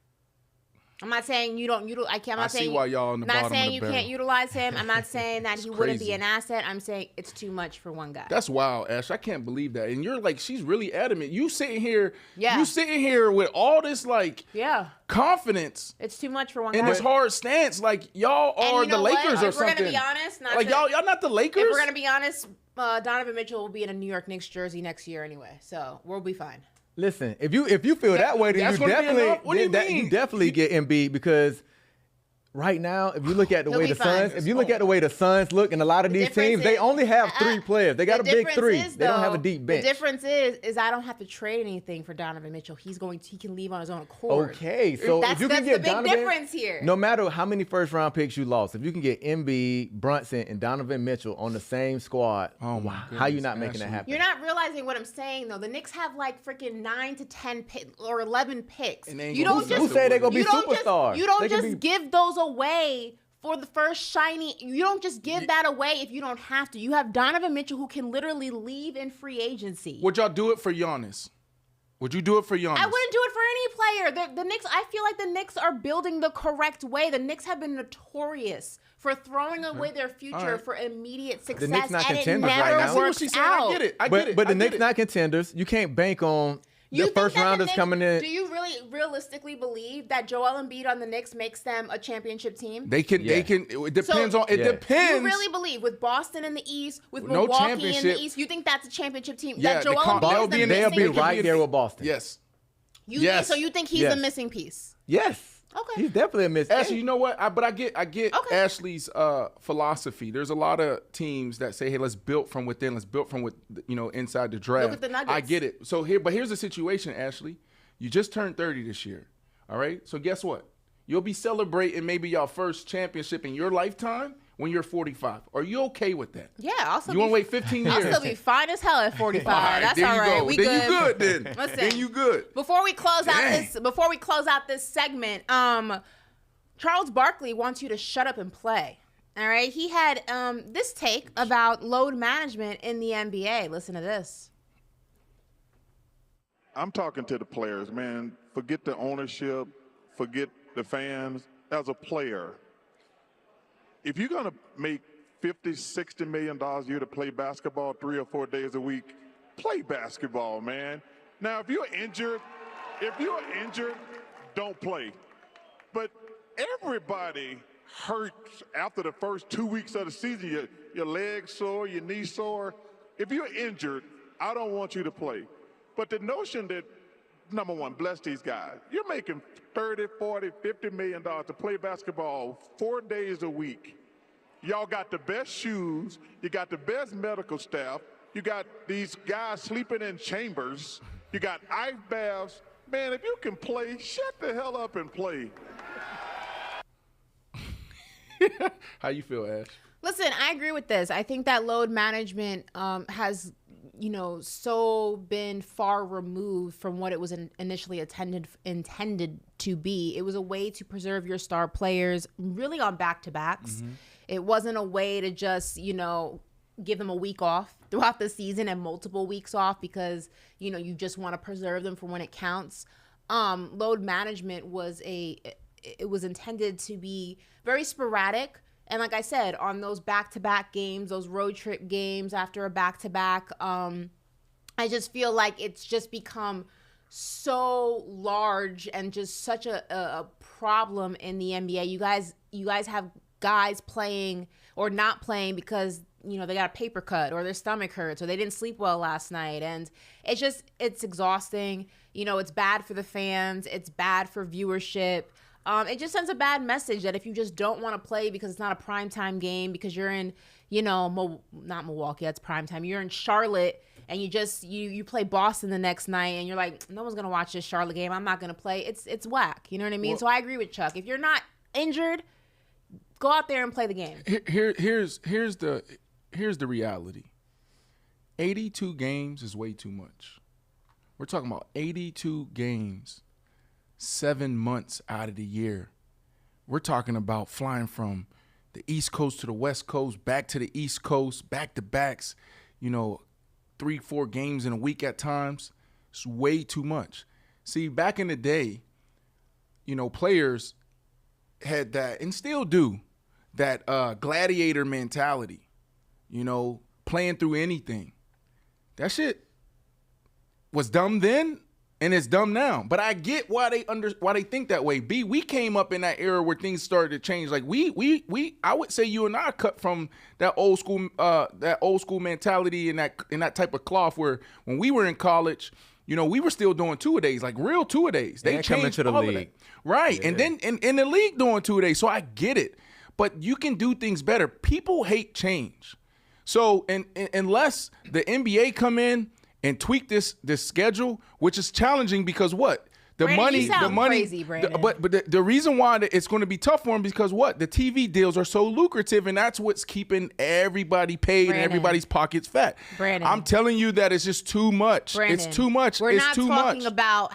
I'm not saying you don't utilize. I'm not saying see why y'all on the bottom not saying of the you barrel. can't utilize him. I'm not saying that he wouldn't be crazy. an asset. I'm saying it's too much for one guy. That's wild, Ash. I can't believe that. And you're like, she's really adamant. You sitting here with all this confidence. It's too much for one guy. And this hard stance, like y'all are the Lakers or something. We're gonna be honest. Y'all not the Lakers. If we're gonna be honest, Donovan Mitchell will be in a New York Knicks jersey next year anyway, so we'll be fine. Listen, if you feel that way, then you definitely get Embiid because right now, if you look at the way the Suns look, and a lot of these teams, they only have 3 players. They got a big 3. They don't have a deep bench. The difference is I don't have to trade anything for Donovan Mitchell. He can leave on his own accord. Okay, so if you can get the big difference here. No matter how many first-round picks you lost, if you can get Embiid, Brunson, and Donovan Mitchell on the same squad, how you not making that happen? You're not realizing what I'm saying, though. The Knicks have like freaking 9 to 10 or 11 picks. Who say they're gonna be superstars? You don't just give those away for the first shiny. You don't just give that away if you don't have to. You have Donovan Mitchell who can literally leave in free agency. Would y'all do it for Giannis? Would you do it for Giannis? I wouldn't do it for any player. The Knicks, I feel like the Knicks are building the correct way. The Knicks have been notorious for throwing away their future for immediate success. The Knicks not and contenders it never right now. works out. I get it. But the Knicks not contenders. You can't bank on the first rounders coming in. Do you really realistically believe that Joel Embiid on the Knicks makes them a championship team? They can. It depends on. It depends. You really believe with Boston in the East, with Milwaukee in the East, you think that's a championship team? Yeah, that Joel Embiid is they'll be right there with Boston. Yes. So you think he's a missing piece? Yes. Okay. He's definitely a missing. Ashley, you know what? I get Ashley's philosophy. There's a lot of teams that say, "Hey, let's build from within. Let's build from inside the draft." Look at the Nuggets. I get it. So here's the situation, Ashley. You just turned 30 this year. All right. So guess what? You'll be celebrating maybe your first championship in your lifetime when you're 45. Are you okay with that? Yeah. Also, you want to wait 15 years? I'll still be fine as hell at 45. That's all right. We then you good then. Listen, then you good. Before we close out this segment, Charles Barkley wants you to shut up and play. All right. He had this take about load management in the NBA. Listen to this. I'm talking to the players, man. Forget the ownership. Forget the fans. As a player, if you're going to make $50, $60 million a year to play basketball 3 or 4 days a week, play basketball, man. Now, if you're injured, don't play. But everybody hurt after the first 2 weeks of the season, your leg sore, your knee sore. If you're injured, I don't want you to play. But the notion that, number one, bless these guys. You're making $30, $40, $50 million to play basketball 4 days a week. Y'all got the best shoes. You got the best medical staff. You got these guys sleeping in chambers. You got ice baths. Man, if you can play, shut the hell up and play. How you feel, Ash? Listen, I agree with this. I think that load management has, so been far removed from what it was initially intended to be. It was a way to preserve your star players really on back-to-backs. Mm-hmm. It wasn't a way to just, give them a week off throughout the season and multiple weeks off because, you just want to preserve them for when it counts. Load management was intended to be very sporadic. And like I said, on those back-to-back games, those road trip games after a back-to-back, I just feel like it's just become so large and just such a problem in the NBA. You guys have guys playing or not playing because, they got a paper cut or their stomach hurts or they didn't sleep well last night. And it's exhausting. It's bad for the fans. It's bad for viewership. It just sends a bad message that if you just don't want to play because it's not a primetime game, because you're in, not Milwaukee, that's primetime. You're in Charlotte and you play Boston the next night and you're like, no one's going to watch this Charlotte game. I'm not going to play. It's whack. You know what I mean? Well, so I agree with Chuck. If you're not injured, go out there and play the game. Here's the reality. 82 games is way too much. We're talking about 82 games, 7 months out of the year. We're talking about flying from the East Coast to the West Coast, back to the East Coast, back-to-backs, 3-4 games in a week at times. It's way too much. See, back in the day, players had that, and still do, that gladiator mentality, playing through anything. That shit was dumb then, and it's dumb now. But I get why they think that way. B, we came up in that era where things started to change. Like I would say you and I cut from that old school mentality and that type of cloth where when we were in college, we were still doing two-a-days, like real two-a-days. They changed to the all league. Of that. Right. Yeah. And then in the league doing two-a-days. So I get it. But you can do things better. People hate change. So unless the NBA come in and tweak this schedule, which is challenging because what? Brandon, the money, crazy, but the reason why it's going to be tough for them because what? The TV deals are so lucrative, and that's what's keeping everybody paid and everybody's pockets fat. Brandon, I'm telling you that it's just too much. Brandon, it's too much. We're not talking about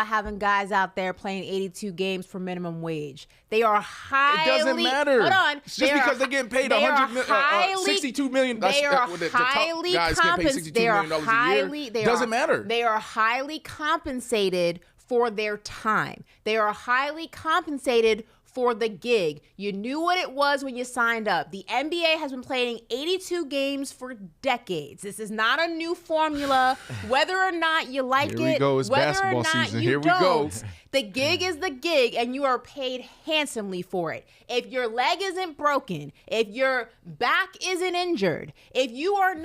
having guys out there playing 82 games for minimum wage. They are highly. It doesn't matter. Hold on. Just because they're getting paid $62 million. They are highly compensated. They are highly. Doesn't matter. They are highly compensated for their time. They are highly compensated for the gig. You knew what it was when you signed up. The NBA has been playing 82 games for decades. This is not a new formula. Whether or not you like it, Here we go. It's basketball season. Here we go. The gig is the gig, and you are paid handsomely for it. If your leg isn't broken, if your back isn't injured, if you do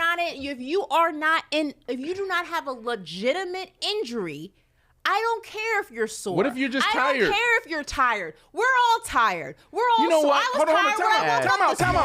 not have a legitimate injury, I don't care if you're sore. What if you're just tired? I don't care if you're tired. We're all tired. We're all You know sore. what? I was tired. Time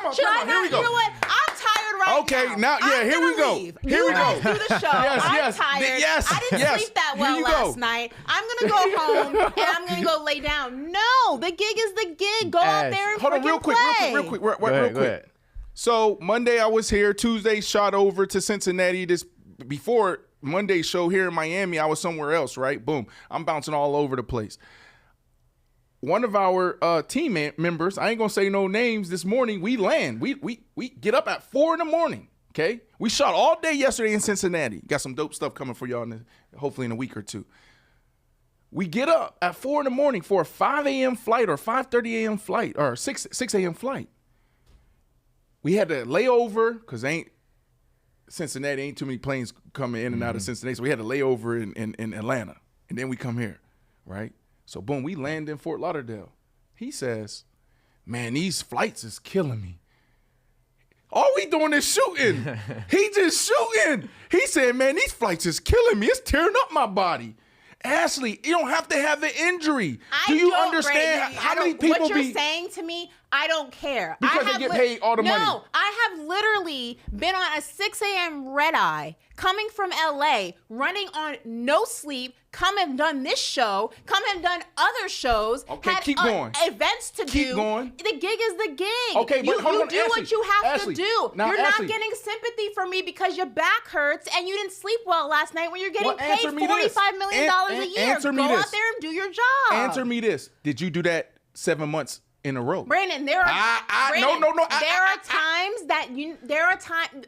out. Here we go. You know what? I'm tired right now. Okay, now, here we go. Here we go. Do the show. I'm tired. I didn't sleep that well last night. I'm going to go home and I'm going to go lay down. No, the gig is the gig. Go out there and freaking play. Real quick. So Monday I was here. Tuesday shot over to Cincinnati. Before Monday's show here in Miami, I was somewhere else, right? Boom. I'm bouncing all over the place. One of our team members, I ain't going to say no names, this morning, we land. We get up at 4 in the morning, okay? We shot all day yesterday in Cincinnati. Got some dope stuff coming for y'all hopefully in a week or two. We get up at 4 in the morning for a 5 a.m. flight or 5:30 a.m. flight or 6 a.m. flight. We had to lay over because Cincinnati ain't too many planes coming in and out of Cincinnati. So we had a layover in Atlanta. And then we come here, right? So, boom, we land in Fort Lauderdale. He says, man, these flights is killing me. All we doing is shooting. He just shooting. He said, man, these flights is killing me. It's tearing up my body. Ashley, you don't have to have an injury. Do you understand how many people what you're saying to me? I don't care. Because they get paid all the money. No, I have literally been on a 6 a.m. red eye coming from LA, running on no sleep, come and done this show, come and done other shows. Okay, had keep going. Events to keep do. going. The gig is the gig. Okay, but hold on, do Ashley, what you have Ashley, to do. now, You're Ashley, not getting sympathy from me because your back hurts and you didn't sleep well last night when you're getting paid $45 million a year. Go out there and do your job. Answer me this. Did you do that 7 months in a row? Brandon, there are times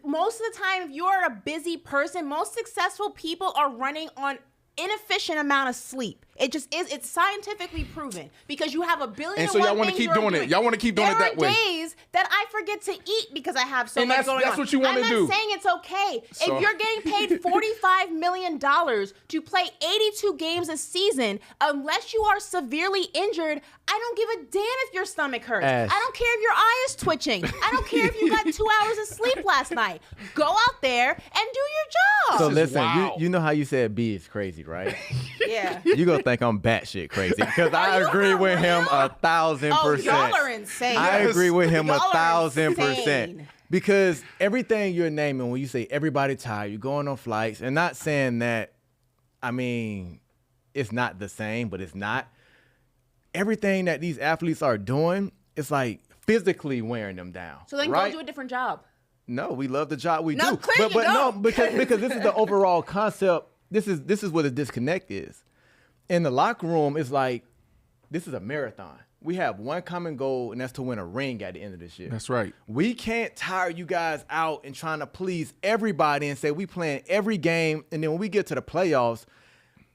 most of the time, if you're a busy person, most successful people are running on inefficient amount of sleep. It just is. It's scientifically proven because you have a billion. And so y'all want to keep doing it. Y'all want to keep doing it that way. There are days that I forget to eat because I have so much going on. That's what you want to do. I'm not saying it's okay. So, if you're getting paid $45 million to play 82 games a season, unless you are severely injured, I don't give a damn if your stomach hurts. I don't care if your eye is twitching. I don't care if you got 2 hours of sleep last night. Go out there and do your job. So listen, you know how you said B is crazy, right? Yeah. You gonna think I'm batshit crazy because I agree with him 1,000%. Oh, y'all are insane. I agree with him Y'all are 1,000%. insane. Because everything you're naming, when you say everybody tired, you're going on flights, and not saying that, I mean, it's not the same, but it's not. Everything that these athletes are doing, it's like physically wearing them down. So then right? go do a different job. No, we love the job we No, do. clearly But you no, don't. because this is the overall concept. This is what the disconnect is. In the locker room, it's like this is a marathon. We have one common goal, and that's to win a ring at the end of this year. That's right. We can't tire you guys out and trying to please everybody and say we playing every game, and then when we get to the playoffs,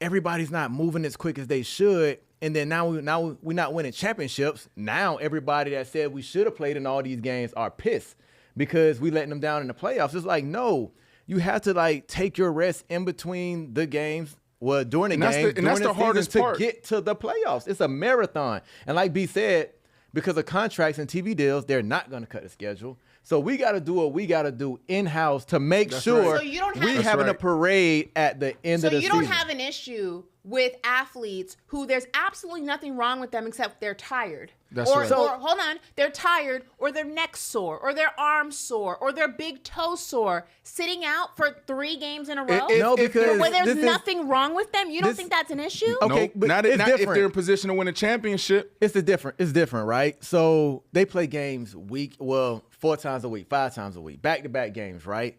everybody's not moving as quick as they should. And then now we're not winning championships. Now everybody that said we should have played in all these games are pissed because we letting them down in the playoffs. It's like, no, you have to like take your rest in between the games. Well, during the game, that's the hardest part to get to the playoffs. It's a marathon. And like B said, because of contracts and TV deals, they're not going to cut the schedule. So we got to do what we got to do in-house to make sure we having a parade at the end of the season. So you don't have an issue with athletes who there's absolutely nothing wrong with them except they're tired. That's right. Or hold on, they're tired or their neck sore or their arm sore or their big toe sore sitting out for 3 games in a row? Because where there's nothing wrong with them? You don't think that's an issue? Okay, but not if they're in position to win a championship. It's different, right? So they play games 4 times a week, 5 times a week, back-to-back games, right?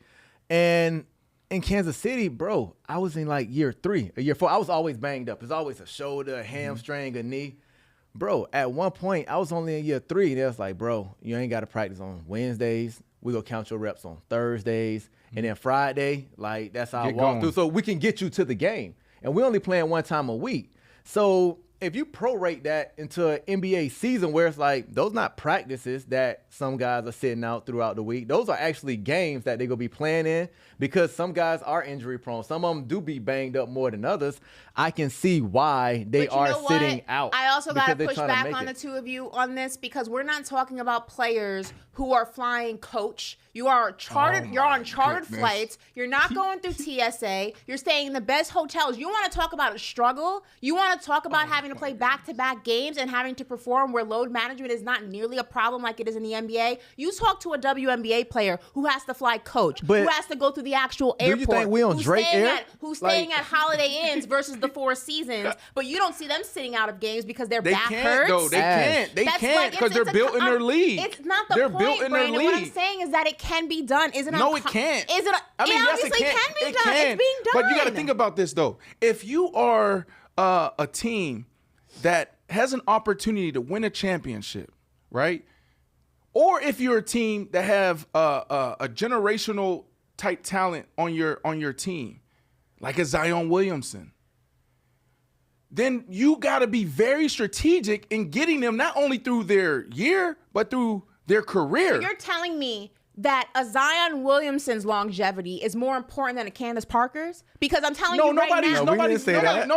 And in Kansas City, bro, I was in like year 3, year 4. I was always banged up. It's always a shoulder, a hamstring, a knee. Bro, at one point, I was only in year 3. And they was like, bro, you ain't got to practice on Wednesdays. We go count your reps on Thursdays. And then Friday, like, that's our walkthrough. So we can get you to the game. And we only playing 1 time a week. So if you prorate that into an NBA season where it's like, those not practices that some guys are sitting out throughout the week. Those are actually games that they're going to be playing in because some guys are injury prone. Some of them do be banged up more than others. I can see why they are sitting out. I also got to push back on the two of you on this because we're not talking about players who are flying coach. You are chartered. You're on chartered flights. You're not going through TSA. You're staying in the best hotels. You want to talk about a struggle? You want to talk about having to play back-to-back games and having to perform where load management is not nearly a problem like it is in the NBA? You talk to a WNBA player who has to fly coach, who has to go through the actual airport. Do you think we on Drake Air? Who's staying at Holiday Inns versus the Four Seasons, but you don't see them sitting out of games because their back hurts. Though. They can't because they're built in their league. It's not the they're point, built in their Brandon. league. What I'm saying is that it can be done. Is it? No, it can't. Is it? It obviously can be done. It's being done. But you got to think about this though. If you are a team that has an opportunity to win a championship, right? Or if you're a team that have a generational type talent on your team, like a Zion Williamson, then you got to be very strategic in getting them not only through their year, but through their career. So you're telling me that a Zion Williamson's longevity is more important than a Candace Parker's? Because I'm telling you right now. Nobody's bringing that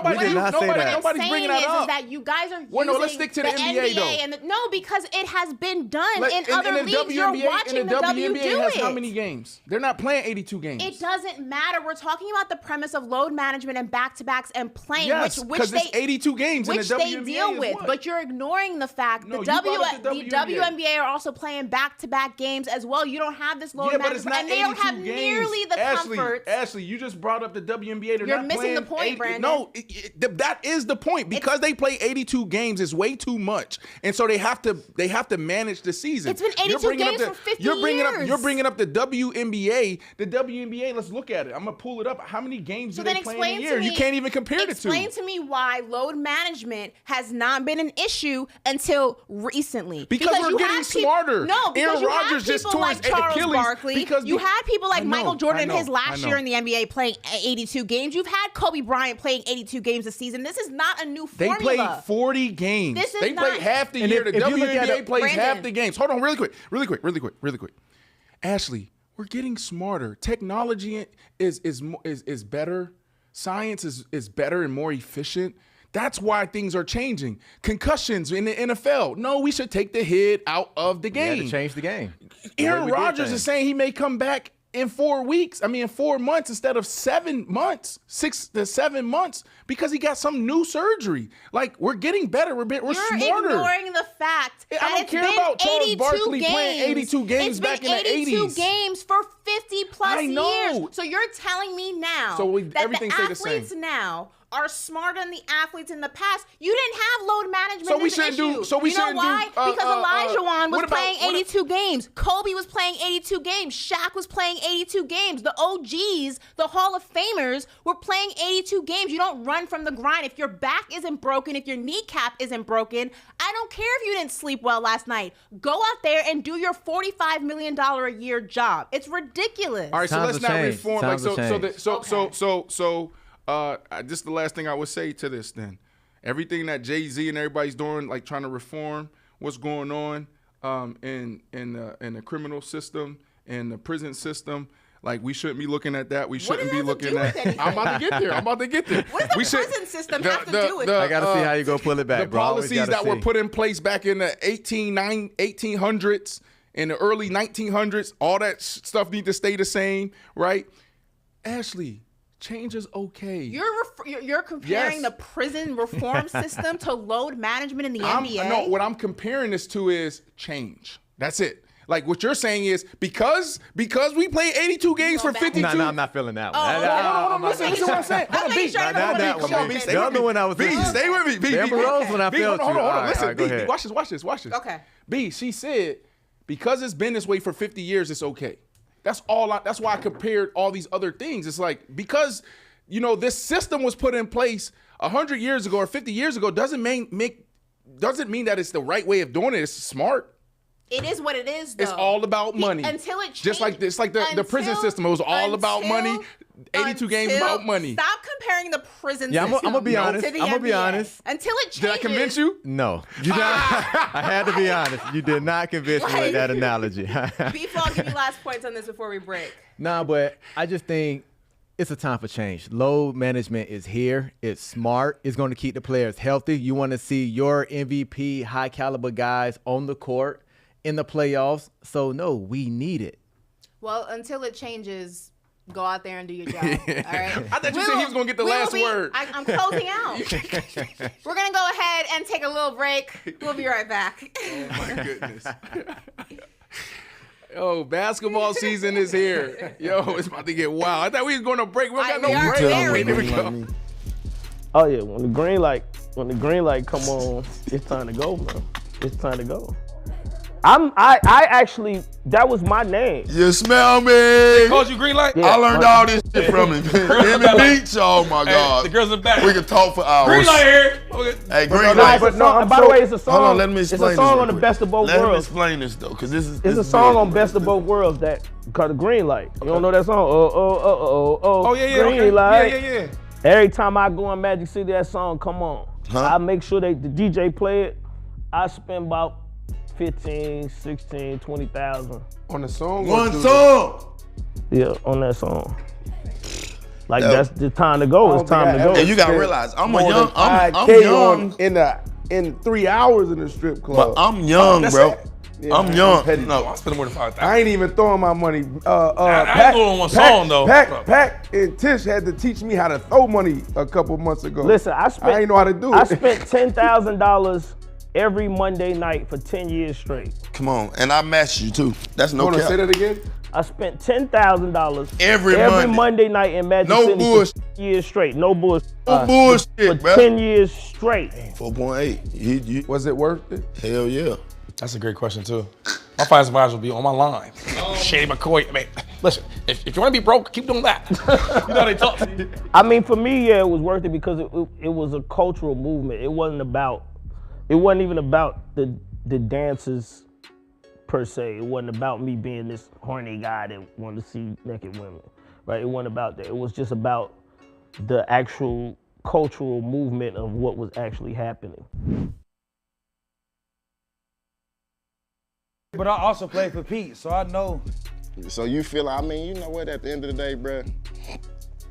up. Is that you guys are using let's stick to the NBA though. Because it has been done in other leagues. You're watching the W do has it. How many games? They're not playing 82 games. It doesn't matter. We're talking about the premise of load management and back-to-backs and playing, yes, which it's 82 games in the WNBA they deal with. But you're ignoring the fact the WNBA are also playing back-to-back games as well. You don't have this load management, and they don't have nearly the comfort. Ashley, you just brought up the WNBA. You're missing the point, Brandon. No, that is the point. Because they play 82 games is way too much, and so they have to manage the season. It's been 82 games for 50 You're years. bringing up the WNBA. The WNBA. Let's look at it. I'm gonna pull it up. How many games do they play in a year? You can't even compare the two. Explain to me why load management has not been an issue until recently. Because we're getting smarter. No, because Aaron Rodgers just tore his Achilles. Barkley. You had people like Michael Jordan in his last year in the NBA playing 82 games. You've had Kobe Bryant playing 82 games a season. This is not a new formula. They played 40 games. They played half the year. The WNBA plays half the games. Hold on, really quick. Ashley, we're getting smarter. Technology is better. Science is better and more efficient. That's why things are changing. Concussions in the NFL. No, we should take the hit out of the game. Yeah, to change the game. Aaron Rodgers is saying he may come back in 4 months instead of 7 months, 6 to 7 months, because he got some new surgery. Like, we're getting better. We're smarter. You're ignoring the fact that I don't care about Charles Barkley playing 82 games back in the 80s. It's been 82 games for 50 plus I know. years. So you're telling me now that everything the stay the athletes same. now are smarter than the athletes in the past. You didn't have load management So we as an shouldn't do- issue. so we you know shouldn't why? do, Because Olajuwon was playing 82 games. Kobe was playing 82 games. Shaq was playing 82 games. The OGs, the Hall of Famers, were playing 82 games. You don't run from the grind. If your back isn't broken, if your kneecap isn't broken, I don't care if you didn't sleep well last night. Go out there and do your $45 million a year job. It's ridiculous. All right, so let's not reform. Just the last thing I would say to this then. Everything that Jay-Z and everybody's doing, like trying to reform what's going on in the criminal system and the prison system, like we shouldn't be looking at that. We shouldn't be looking at. I'm about to get there. What does the prison system have to do with it? I got to see how you go pull it back, the bro. policies that were put in place back in the 1800s, in the early 1900s, all that stuff need to stay the same, right? Ashley, change is okay. You're comparing the prison reform system to load management in the NBA? No, what I'm comparing this to is change. That's it. Like what you're saying is because we play 82 games for 52. No, I'm not feeling that one. Hold on, listen to what I'm saying. Hold on, B. Come on, B. Stay with me. Stay with me. B. Amber Rose when I felt you. Hold on. Listen, go B. ahead. Watch this. Okay. B. She said because it's been this way for 50 years, it's okay. That's why I compared all these other things. It's like because this system was put in place 100 years ago or 50 years ago doesn't mean that it's the right way of doing it. It's smart. It is what it is, though. It's all about money. Until it changes. Just like this, like the prison system. It was all about money. 82 games about money. Stop comparing the prison system. I'm gonna be honest. I'm going to be honest. Until it changes. Did I convince you? No. You did I had to be honest. You did not convince me with that analogy. Before I'll give you last points on this before we break. Nah, but I just think it's a time for change. Load management is here. It's smart. It's going to keep the players healthy. You want to see your MVP, high caliber guys on the court in the playoffs. So, no, we need it. Well, until it changes, go out there and do your job. All right? I thought you said he was going to get the last word. I'm closing out. We're going to go ahead and take a little break. We'll be right back. Oh, my goodness. Yo, basketball season is here. Yo, it's about to get wild. I thought we was going to break. We don't got no break. Here we go. Oh yeah, when the green light come on, it's time to go, man. It's time to go. I actually, that was my name. You smell me? Called you green light? Yeah. I learned all this shit from him. In the beach, oh my God. The girls in the back. We can talk for hours. Green light here. Okay. Hey, green light. By the way, it's a song. Hold on, let me explain It's a song on the Best of Both Worlds. Let me explain this though, because this is. It's a song on Best of Both Worlds that called the Green Light. You don't know that song? Oh yeah. Green light. Yeah. Every time I go in Magic City, that song come on. I make sure the DJ play it. I spend about 15, 16, 20,000. On the song? One song. Yeah, on that song. Like that's the time to go. It's time to go. And you gotta realize, I'm young. In 3 hours in the strip club. But I'm young, bro. Yeah, I'm young. No, I spent more than 5,000. I ain't even throwing my money. I ain't going on one song though. Pac and Tish had to teach me how to throw money a couple months ago. Listen, I ain't know how to do it. I spent $10,000 every Monday night for 10 years straight. Come on, and I matched you too. That's no cap. Say that again? I spent $10,000 every Monday night in Magic City for 10 years straight. No bullshit. No bullshit, for bro. 10 years straight. 4.8. Was it worth it? Hell yeah. That's a great question too. My finance advisor will be on my line. Shady McCoy. I mean, listen, if you want to be broke, keep doing that. You know they talk to you. I mean, for me, yeah, it was worth it because it was a cultural movement. It wasn't even about the dances per se. It wasn't about me being this horny guy that wanted to see naked women, right? It wasn't about that. It was just about the actual cultural movement of what was actually happening. But I also played for Pete, so I know. So you feel, I mean, you know what, at the end of the day, bruh,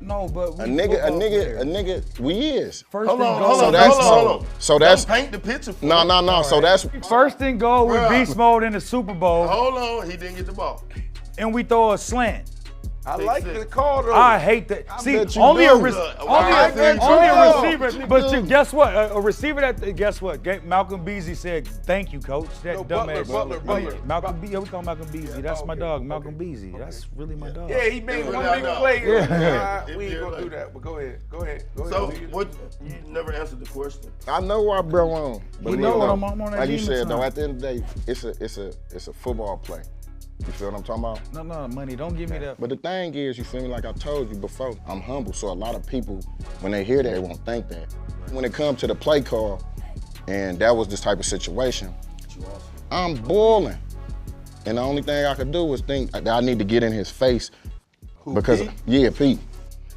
no, but a nigga, we is. Hold on. So that's Don't paint the picture for No. Right. So that's first and goal with beast mode in the Super Bowl. Hold on, he didn't get the ball. And we throw a slant. I like the call though. I hate that. See, only a receiver. But guess what? A receiver that guess what? Malcolm Beasley said, "Thank you, coach." That dumbass. Butler. Malcolm Beasley. We call Malcolm Beasley. That's my dog, Malcolm Beasley. That's really my dog. Yeah, he made one big play. We ain't gonna do that. But go ahead. So what? You never answered the question. I know where I bro on. But You know what I'm on that like you demon said though, time. at the end of the day, it's a football play. You feel what I'm talking about? No, money. Don't give me that. But the thing is, you feel me, like I told you before, I'm humble, so a lot of people, when they hear that, they won't think that. When it comes to the play call, and that was this type of situation, I'm boiling. And the only thing I could do was think that I need to get in his face. Because, yeah, Pete.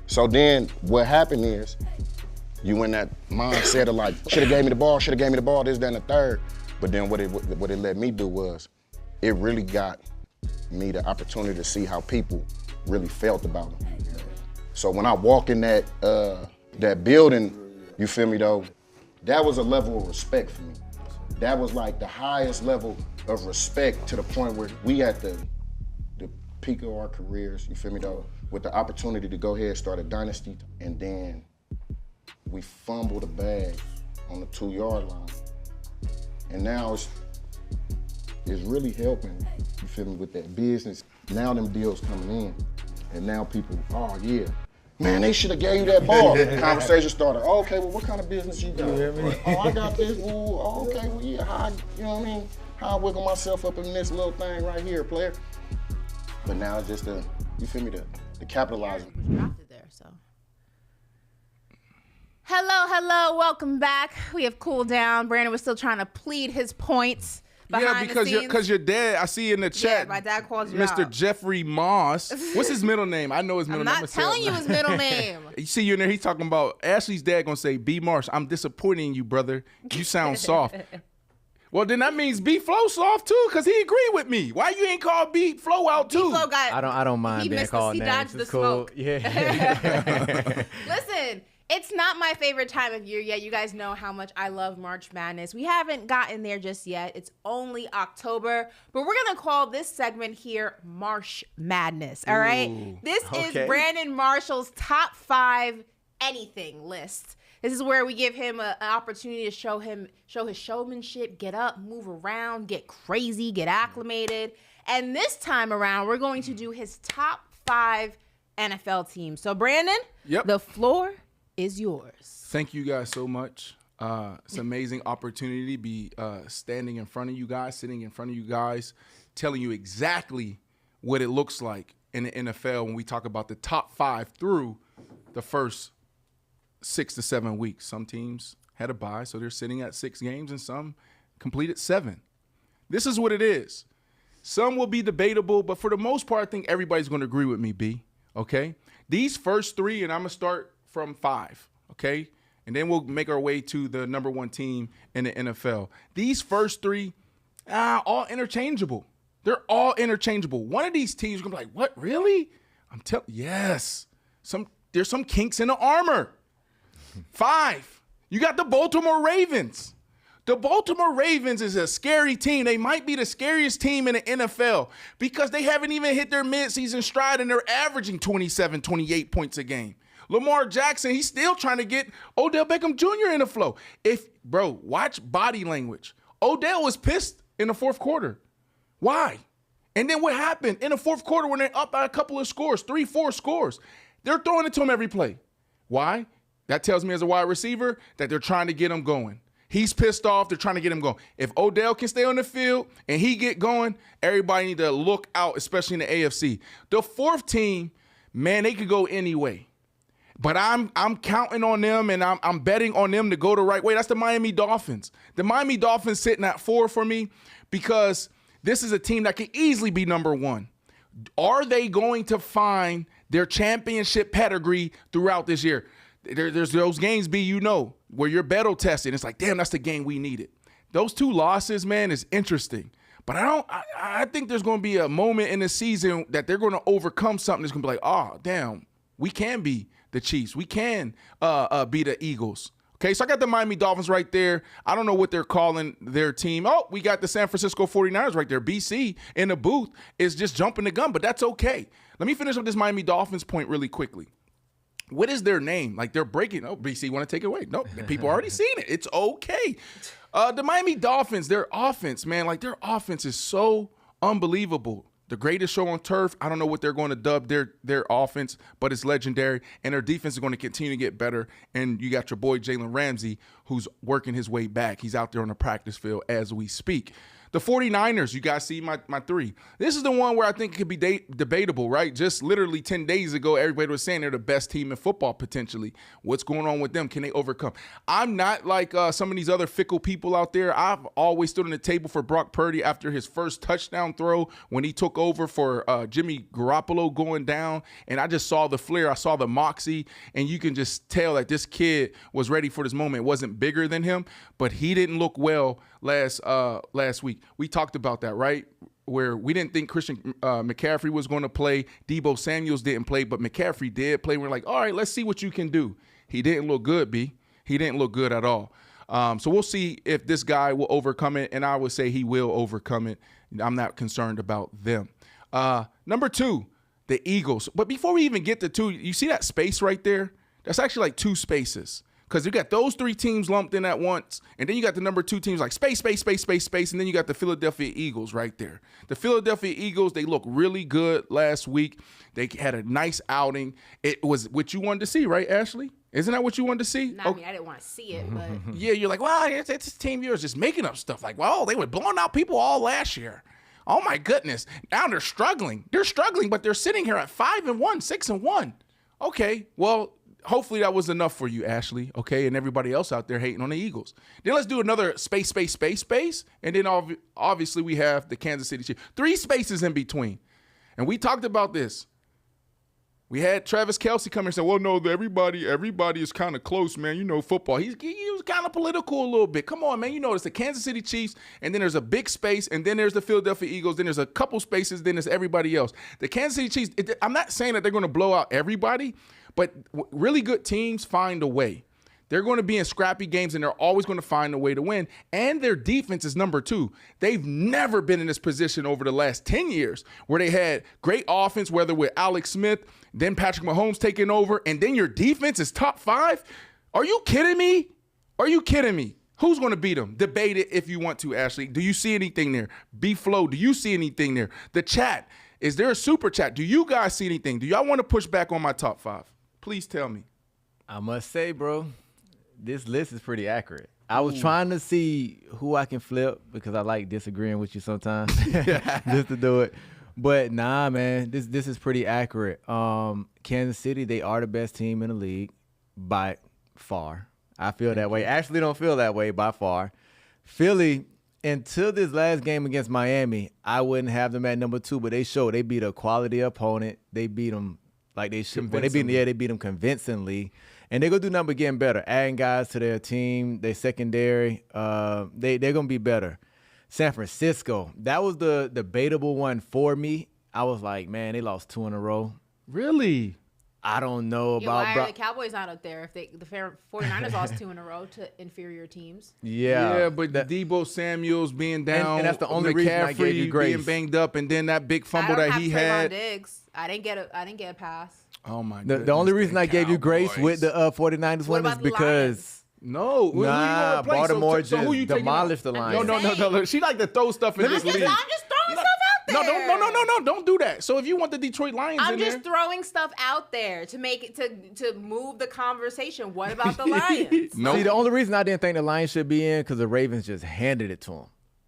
So then what happened is, you in that mindset of like, should've gave me the ball, this, that, and the third. But then what it let me do was, it really got me the opportunity to see how people really felt about him. So when I walk in that building, you feel me though, that was a level of respect for me. That was like the highest level of respect to the point where we at the peak of our careers, you feel me though, with the opportunity to go ahead and start a dynasty, and then we fumbled the bag on the 2-yard line. And now it's really helping, you feel me, with that business. Now them deals coming in, and now people, oh yeah, man, they should have gave you that ball. Conversation started, oh, okay, well, what kind of business you got? Oh, I got this, ooh, oh, okay, well, yeah, how, you know what I mean? How I wiggle myself up in this little thing right here, player. But now it's just you feel me, the capitalizing. Dropped it there, so. Hello, welcome back. We have cooled down. Brandon was still trying to plead his points. Yeah, because your dad, I see in the chat. Yeah, my dad calls you Mr. out. Jeffrey Moss. What's his middle name? I know his middle name. I'm not telling you his middle name. You see you in there, he's talking about Ashley's dad gonna say, B. Marsh, I'm disappointed in you, brother. You sound soft. Well, then that means B. Flow soft too, because he agreed with me. Why you ain't called B. Flow out too? B. Flow got, I don't mind being called names. Dodged the cool. smoke. Yeah. Listen. It's not my favorite time of year yet. You guys know how much I love March Madness. We haven't gotten there just yet. It's only October, but we're going to call this segment here Marsh Madness, all right? Ooh, this is Brandon Marshall's top 5 anything list. This is where we give him an opportunity to show his showmanship, get up, move around, get crazy, get acclimated. And this time around, we're going to do his top 5 NFL teams. So, Brandon, the floor is yours. Thank you guys so much. It's an amazing opportunity to be standing in front of you guys, sitting in front of you guys, telling you exactly what it looks like in the NFL when we talk about the top 5 through the first 6 to 7 weeks. Some teams had a bye, so they're sitting at 6 games, and some completed 7. This is what it is. Some will be debatable, but for the most part, I think everybody's going to agree with me, B, okay? These first 3, and I'm going to start from 5, okay? And then we'll make our way to the number 1 team in the NFL. These first 3, All interchangeable. They're all interchangeable. One of these teams is gonna be like, what, really? I'm telling yes. There's some kinks in the armor. 5. You got the Baltimore Ravens. The Baltimore Ravens is a scary team. They might be the scariest team in the NFL because they haven't even hit their midseason stride and they're averaging 27, 28 points a game. Lamar Jackson, he's still trying to get Odell Beckham Jr. in the flow. Watch body language. Odell was pissed in the fourth quarter. Why? And then what happened in the fourth quarter when they're up by a couple of scores, 3, 4 scores? They're throwing it to him every play. Why? That tells me as a wide receiver that they're trying to get him going. He's pissed off. They're trying to get him going. If Odell can stay on the field and he get going, everybody need to look out, especially in the AFC. The fourth team, man, they could go any way. But I'm counting on them and I'm betting on them to go the right way. That's the Miami Dolphins. The Miami Dolphins sitting at 4 for me because this is a team that could easily be number 1. Are they going to find their championship pedigree throughout this year? There's those games, where you're battle tested. It's like, damn, that's the game we needed. Those 2 losses, man, is interesting. But I think there's going to be a moment in the season that they're going to overcome something that's going to be like, oh, damn, we can be the Chiefs. We can be the Eagles. Okay, so I got the Miami Dolphins right there. I don't know what they're calling their team. Oh, we got the San Francisco 49ers right there. BC in the booth is just jumping the gun, but that's okay. Let me finish up this Miami Dolphins point really quickly. What is their name? Like they're breaking. Oh, BC want to take it away. No, people already seen it. It's okay. The Miami Dolphins, their offense, man, like their offense is so unbelievable. The greatest show on turf. I don't know what they're going to dub their offense, but it's legendary. And their defense is going to continue to get better. And you got your boy Jalen Ramsey, who's working his way back. He's out there on the practice field as we speak. The 49ers, you guys see my 3. This is the one where I think it could be debatable, right? Just literally 10 days ago, everybody was saying they're the best team in football potentially. What's going on with them? Can they overcome? I'm not like some of these other fickle people out there. I've always stood on the table for Brock Purdy after his first touchdown throw when he took over for Jimmy Garoppolo going down. And I just saw the flair. I saw the moxie. And you can just tell that this kid was ready for this moment. It wasn't bigger than him, but he didn't look well last week. We talked about that, right? Where we didn't think Christian McCaffrey was going to play. Debo Samuels didn't play, but McCaffrey did play. We're like, all right, let's see what you can do. He didn't look good, B. He didn't look good at all. So we'll see if this guy will overcome it, and I would say he will overcome it. I'm not concerned about them. Number 2, the Eagles. But before we even get to 2, you see that space right there? That's actually like 2 spaces. Because you got those 3 teams lumped in at once, and then you got the number 2 teams like space, and then you got the Philadelphia Eagles right there. The Philadelphia Eagles, they looked really good last week. They had a nice outing. It was what you wanted to see, right, Ashley? Isn't that what you wanted to see? No, I mean, I didn't want to see it, but. Yeah, you're like, well, it's a team of yours just making up stuff. Like, well, they were blowing out people all last year. Oh, my goodness. Now they're struggling. They're struggling, but they're sitting here at 5-1, 6-1. Okay, well, hopefully that was enough for you, Ashley, okay, and everybody else out there hating on the Eagles. Then let's do another space, and then obviously we have the Kansas City Chiefs. 3 spaces in between. And we talked about this. We had Travis Kelce come here and say, well, no, everybody is kind of close, man. You know, football. He was kind of political a little bit. Come on, man. You know, it's the Kansas City Chiefs, and then there's a big space, and then there's the Philadelphia Eagles, then there's a couple spaces, then there's everybody else. The Kansas City Chiefs, I'm not saying that they're going to blow out everybody, but really good teams find a way. They're going to be in scrappy games, and they're always going to find a way to win. And their defense is number 2. They've never been in this position over the last 10 years where they had great offense, whether with Alex Smith, then Patrick Mahomes taking over, and then your defense is top 5. Are you kidding me? Are you kidding me? Who's going to beat them? Debate it if you want to, Ashley. Do you see anything there? B-Flow, do you see anything there? The chat, is there a super chat? Do you guys see anything? Do y'all want to push back on my top 5? Please tell me. I must say, bro, this list is pretty accurate. I was trying to see who I can flip because I like disagreeing with you sometimes just to do it. But nah, man, this is pretty accurate. Kansas City, they are the best team in the league by far. I feel that way. Actually don't feel that way by far. Philly, until this last game against Miami, I wouldn't have them at number 2, but they showed they beat a quality opponent. They beat them like they should. Well, they beat them convincingly. And they're going to do nothing but getting better, adding guys to their team, their secondary. They're going to be better. San Francisco. That was the debatable one for me. I was like, man, they lost 2 in a row. Really? I don't know about. Why are the Cowboys not up there if the 49ers lost 2 in a row to inferior teams? Yeah, but Deebo Samuel's being down, and that's the only reason I gave you grace. Being banged up, and then that big fumble that he had. Diggs. I didn't get a pass. Oh my goodness. The only reason I gave you grace with the 49ers one is because Baltimore so who you demolished the Lions. No. She like to throw stuff in this league. I'm just throwing stuff out there. No, don't do that. So if you want the Detroit Lions I'm just throwing stuff out there to make it to move the conversation. What about the Lions? No. See, the only reason I didn't think the Lions should be in because the Ravens just handed it to them,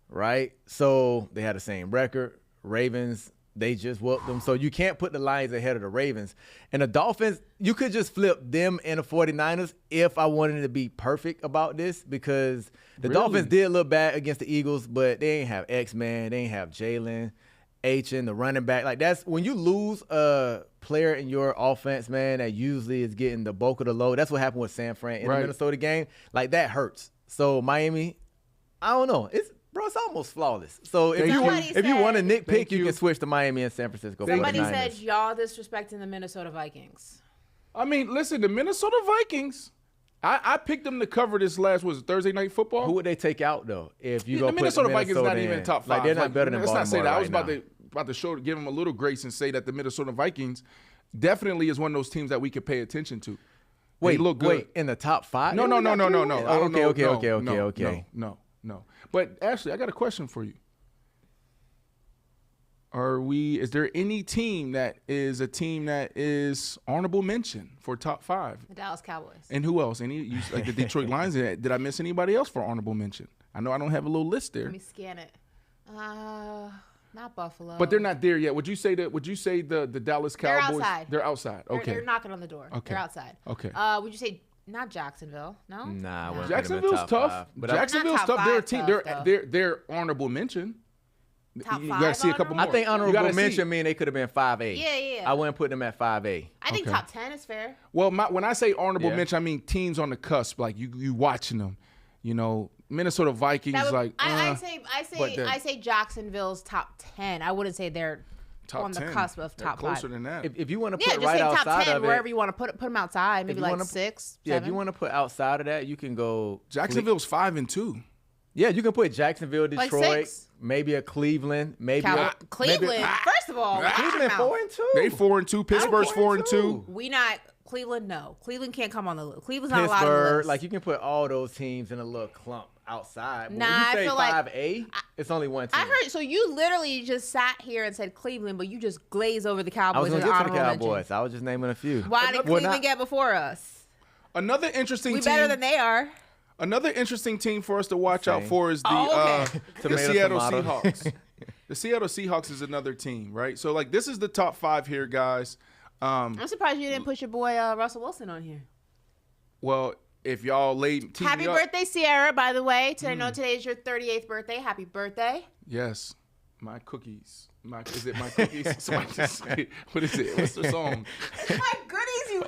right? So they had the same record. Ravens, they just whooped them. So you can't put the Lions ahead of the Ravens. And the Dolphins, you could just flip them and the 49ers if I wanted to be perfect about this because the Dolphins did look bad against the Eagles, but they ain't have X-Man. They ain't have Jalen, H-in, the running back. Like that's when you lose a player in your offense, man, that usually is getting the bulk of the load. That's what happened with San Fran in the Minnesota game. Like that hurts. So Miami, I don't know. It's almost flawless. So if you want a nitpick, you can switch to Miami and San Francisco. Somebody said y'all disrespecting the Minnesota Vikings. I mean, listen, the Minnesota Vikings. I picked them to cover this Thursday Night Football. Who would they take out though? If you go the Minnesota Vikings not even top 5. Like they're not better than Baltimore. Let's not say that. Right I was about to give them a little grace and say that the Minnesota Vikings definitely is one of those teams that we could pay attention to. Wait, look good. Wait, in the top 5? No. Okay. No. But Ashley, I got a question for you. Is there any team that is honorable mention for top 5? The Dallas Cowboys. And who else? Like the Detroit Lions? Did I miss anybody else for honorable mention? I know I don't have a little list there. Let me scan it. Not Buffalo. But they're not there yet. Would you say the Dallas Cowboys? They're outside. They're outside. Okay. They're knocking on the door. Okay. They're outside. Okay. Would you say not Jacksonville? No. Nah. Jacksonville's tough. Jacksonville's tough. They're a team. They're honorable mention. Top 5. You gotta see a couple more. I think honorable mention mean they could have been 5A. Yeah. I wouldn't put them at 5A. I think top 10 is fair. Well, when I say honorable mention, I mean teams on the cusp. Like you watching them. You know, Minnesota Vikings. I say Jacksonville's top 10. I wouldn't say they're on the cusp of top 5. Closer than that. If you want to put right outside top 10, of it, wherever you want to put them outside, maybe like 6. Yeah, 7. If you want to put outside of that, you can go. Jacksonville's 5-2. Yeah, you can put Jacksonville, Detroit, like maybe a Cleveland, Cleveland. First of all, Cleveland 4-2. They 4-2. Pittsburgh's 4-2. We not Cleveland. No, Cleveland can't come on the list. Cleveland's not allowed on the list. Like you can put all those teams in a little clump outside. But nah, when you say I feel 5A, it's only one team. I heard. So you literally just sat here and said Cleveland, but you just glazed over the Cowboys. I was going to get to the Cowboys. Mention. I was just naming a few. Why did Cleveland get before us? Another interesting team. We better than they are. Another interesting team for us to watch out for is the Seattle Seahawks. The Seattle Seahawks is another team, right? So, like, this is the top 5 here, guys. I'm surprised you didn't put your boy Russell Wilson on here. Well, if y'all laid Happy birthday, Sierra, by the way. I know today is your 38th birthday. Happy birthday. Yes. My cookies. Is it my cookies? What is it? What's the song? My goodies, you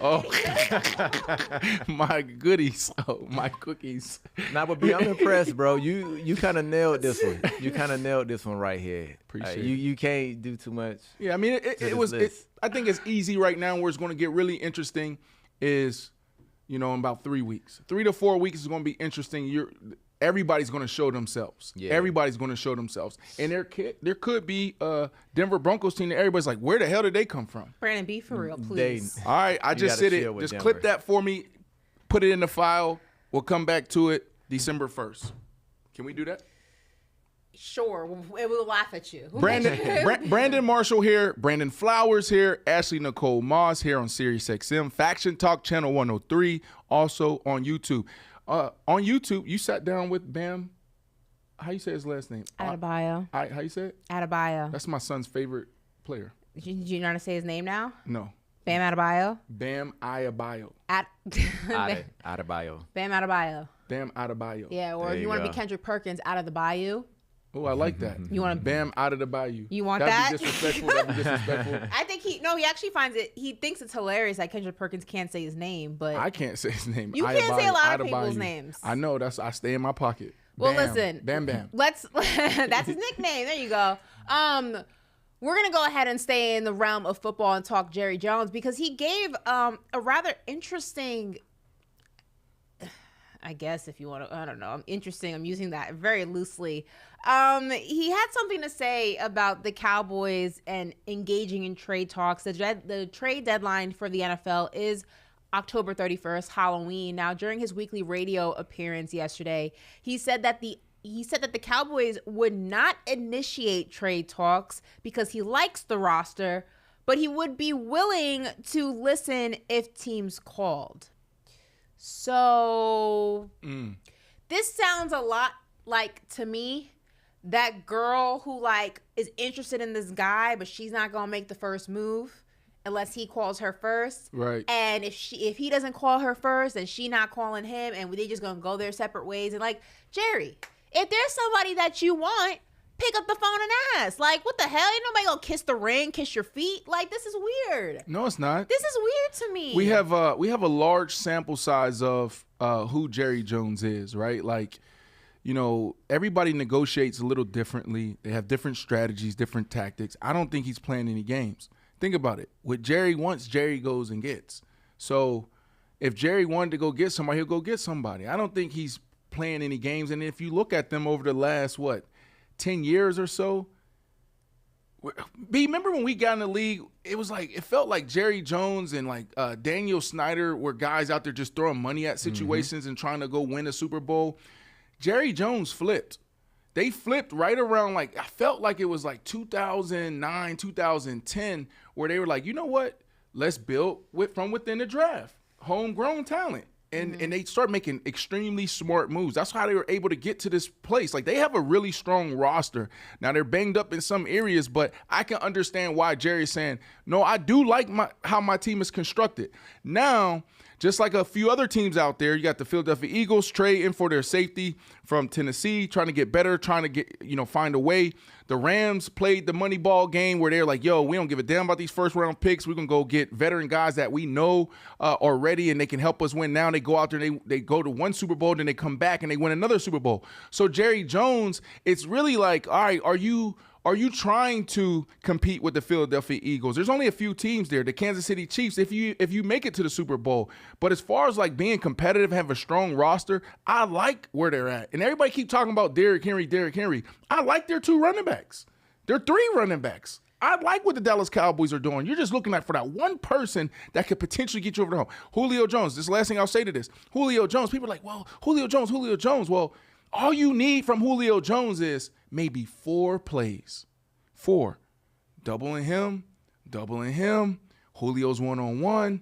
my goodies. Oh, my cookies. Nah, but I'm impressed, bro. You kind of nailed this one. You kind of nailed this one right here. Appreciate it. You can't do too much. Yeah, I mean, I think it's easy right now. Where it's going to get really interesting is, in about 3 weeks. 3 to 4 weeks is going to be interesting. Everybody's going to show themselves. Yeah. Everybody's going to show themselves. And there could be a Denver Broncos team that everybody's like, where the hell did they come from? Brandon, be for real, please. All right, I just said it. Just Denver. Clip that for me. Put it in the file. We'll come back to it December 1st. Can we do that? Sure. We'll laugh at you. Brandon Marshall here. Brandon Flowers here. Ashley Nicole Moss here on SiriusXM. Faction Talk Channel 103. Also on YouTube. On YouTube, you sat down with Bam. How you say his last name? Adebayo. How you say it? Adebayo. That's my son's favorite player. Did you know how to say his name now? No. Bam Adebayo. Bam Adebayo. Adebayo. Bam Adebayo. Bam Adebayo. Yeah, or if you want to be Kendrick Perkins, out of the bayou. Oh, I like that. You want to Bam out of the bayou. You want that? That'd be disrespectful. I think he finds it. He thinks it's hilarious that Kendrick Perkins can't say his name, but I can't say his name. You can't say a lot of people's names. I know. I stay in my pocket. Well, Bam. listen. Bam. That's his nickname. There you go. We're going to go ahead and stay in the realm of football and talk Jerry Jones because he gave a rather interesting, I guess if you want to, I don't know, interesting. I'm using that very loosely. He had something to say about the Cowboys and engaging in trade talks. The trade deadline for the NFL is October 31st, Halloween. Now, during his weekly radio appearance yesterday, he said that the Cowboys would not initiate trade talks because he likes the roster, but he would be willing to listen if teams called. So this sounds a lot like, to me, that girl who like is interested in this guy, but she's not gonna make the first move unless he calls her first. Right. And if he doesn't call her first, then she not calling him, and they just gonna go their separate ways. And like, Jerry, if there's somebody that you want, pick up the phone and ask. Like, what the hell? Ain't nobody gonna kiss the ring, kiss your feet. Like, this is weird. No, it's not. This is weird to me. We have a large sample size of who Jerry Jones is, right? Like, you know, everybody negotiates a little differently. They have different strategies, different tactics. I don't think he's playing any games. Think about it. What Jerry wants, Jerry goes and gets. So if Jerry wanted to go get somebody, he'll go get somebody. I don't think he's playing any games. And if you look at them over the last, 10 years or so, remember when we got in the league, it felt like Jerry Jones and like Daniel Snyder were guys out there just throwing money at situations and trying to go win a Super Bowl. Jerry Jones flipped. They flipped right around, I felt like it was like 2009, 2010, where they were like, you know what? Let's build from within the draft, homegrown talent. And they start making extremely smart moves. That's how they were able to get to this place. Like, they have a really strong roster. Now, they're banged up in some areas, but I can understand why Jerry's saying, no, I do like how my team is constructed. Now, just like a few other teams out there, you got the Philadelphia Eagles trading for their safety from Tennessee, trying to get better, trying to get, find a way. The Rams played the money ball game where they're like, yo, we don't give a damn about these first round picks. We're going to go get veteran guys that we know already and they can help us win. Now they go out there, they go to one Super Bowl, then they come back and they win another Super Bowl. So Jerry Jones, it's really like, all right, are you trying to compete with the Philadelphia Eagles? There's only a few teams there. The Kansas City Chiefs, if you make it to the Super Bowl. But as far as like being competitive, have a strong roster, I like where they're at. And everybody keep talking about Derrick Henry. I like their 2 running backs. They're 3 running backs. I like what the Dallas Cowboys are doing. You're just looking for that one person that could potentially get you over the hump. Julio Jones, this is the last thing I'll say to this. Julio Jones, people are like, well, Julio Jones. Well, all you need from Julio Jones is maybe 4 plays. 4. Doubling him. Julio's one-on-one.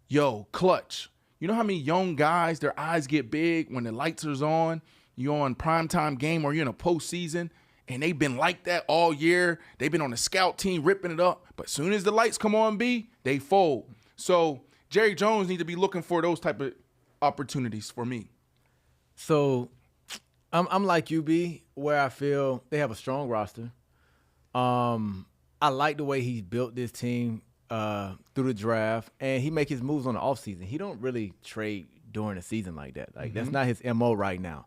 Yo, clutch. You know how many young guys, their eyes get big when the lights are on? You're on primetime game or you're in a postseason, and they've been like that all year. They've been on the scout team ripping it up. But as soon as the lights come on, they fold. So Jerry Jones need to be looking for those type of opportunities for me. So I'm like you, B, where I feel they have a strong roster. I like the way he's built this team through the draft, and he make his moves on the offseason. He don't really trade during the season like that. Like, that's not his MO right now.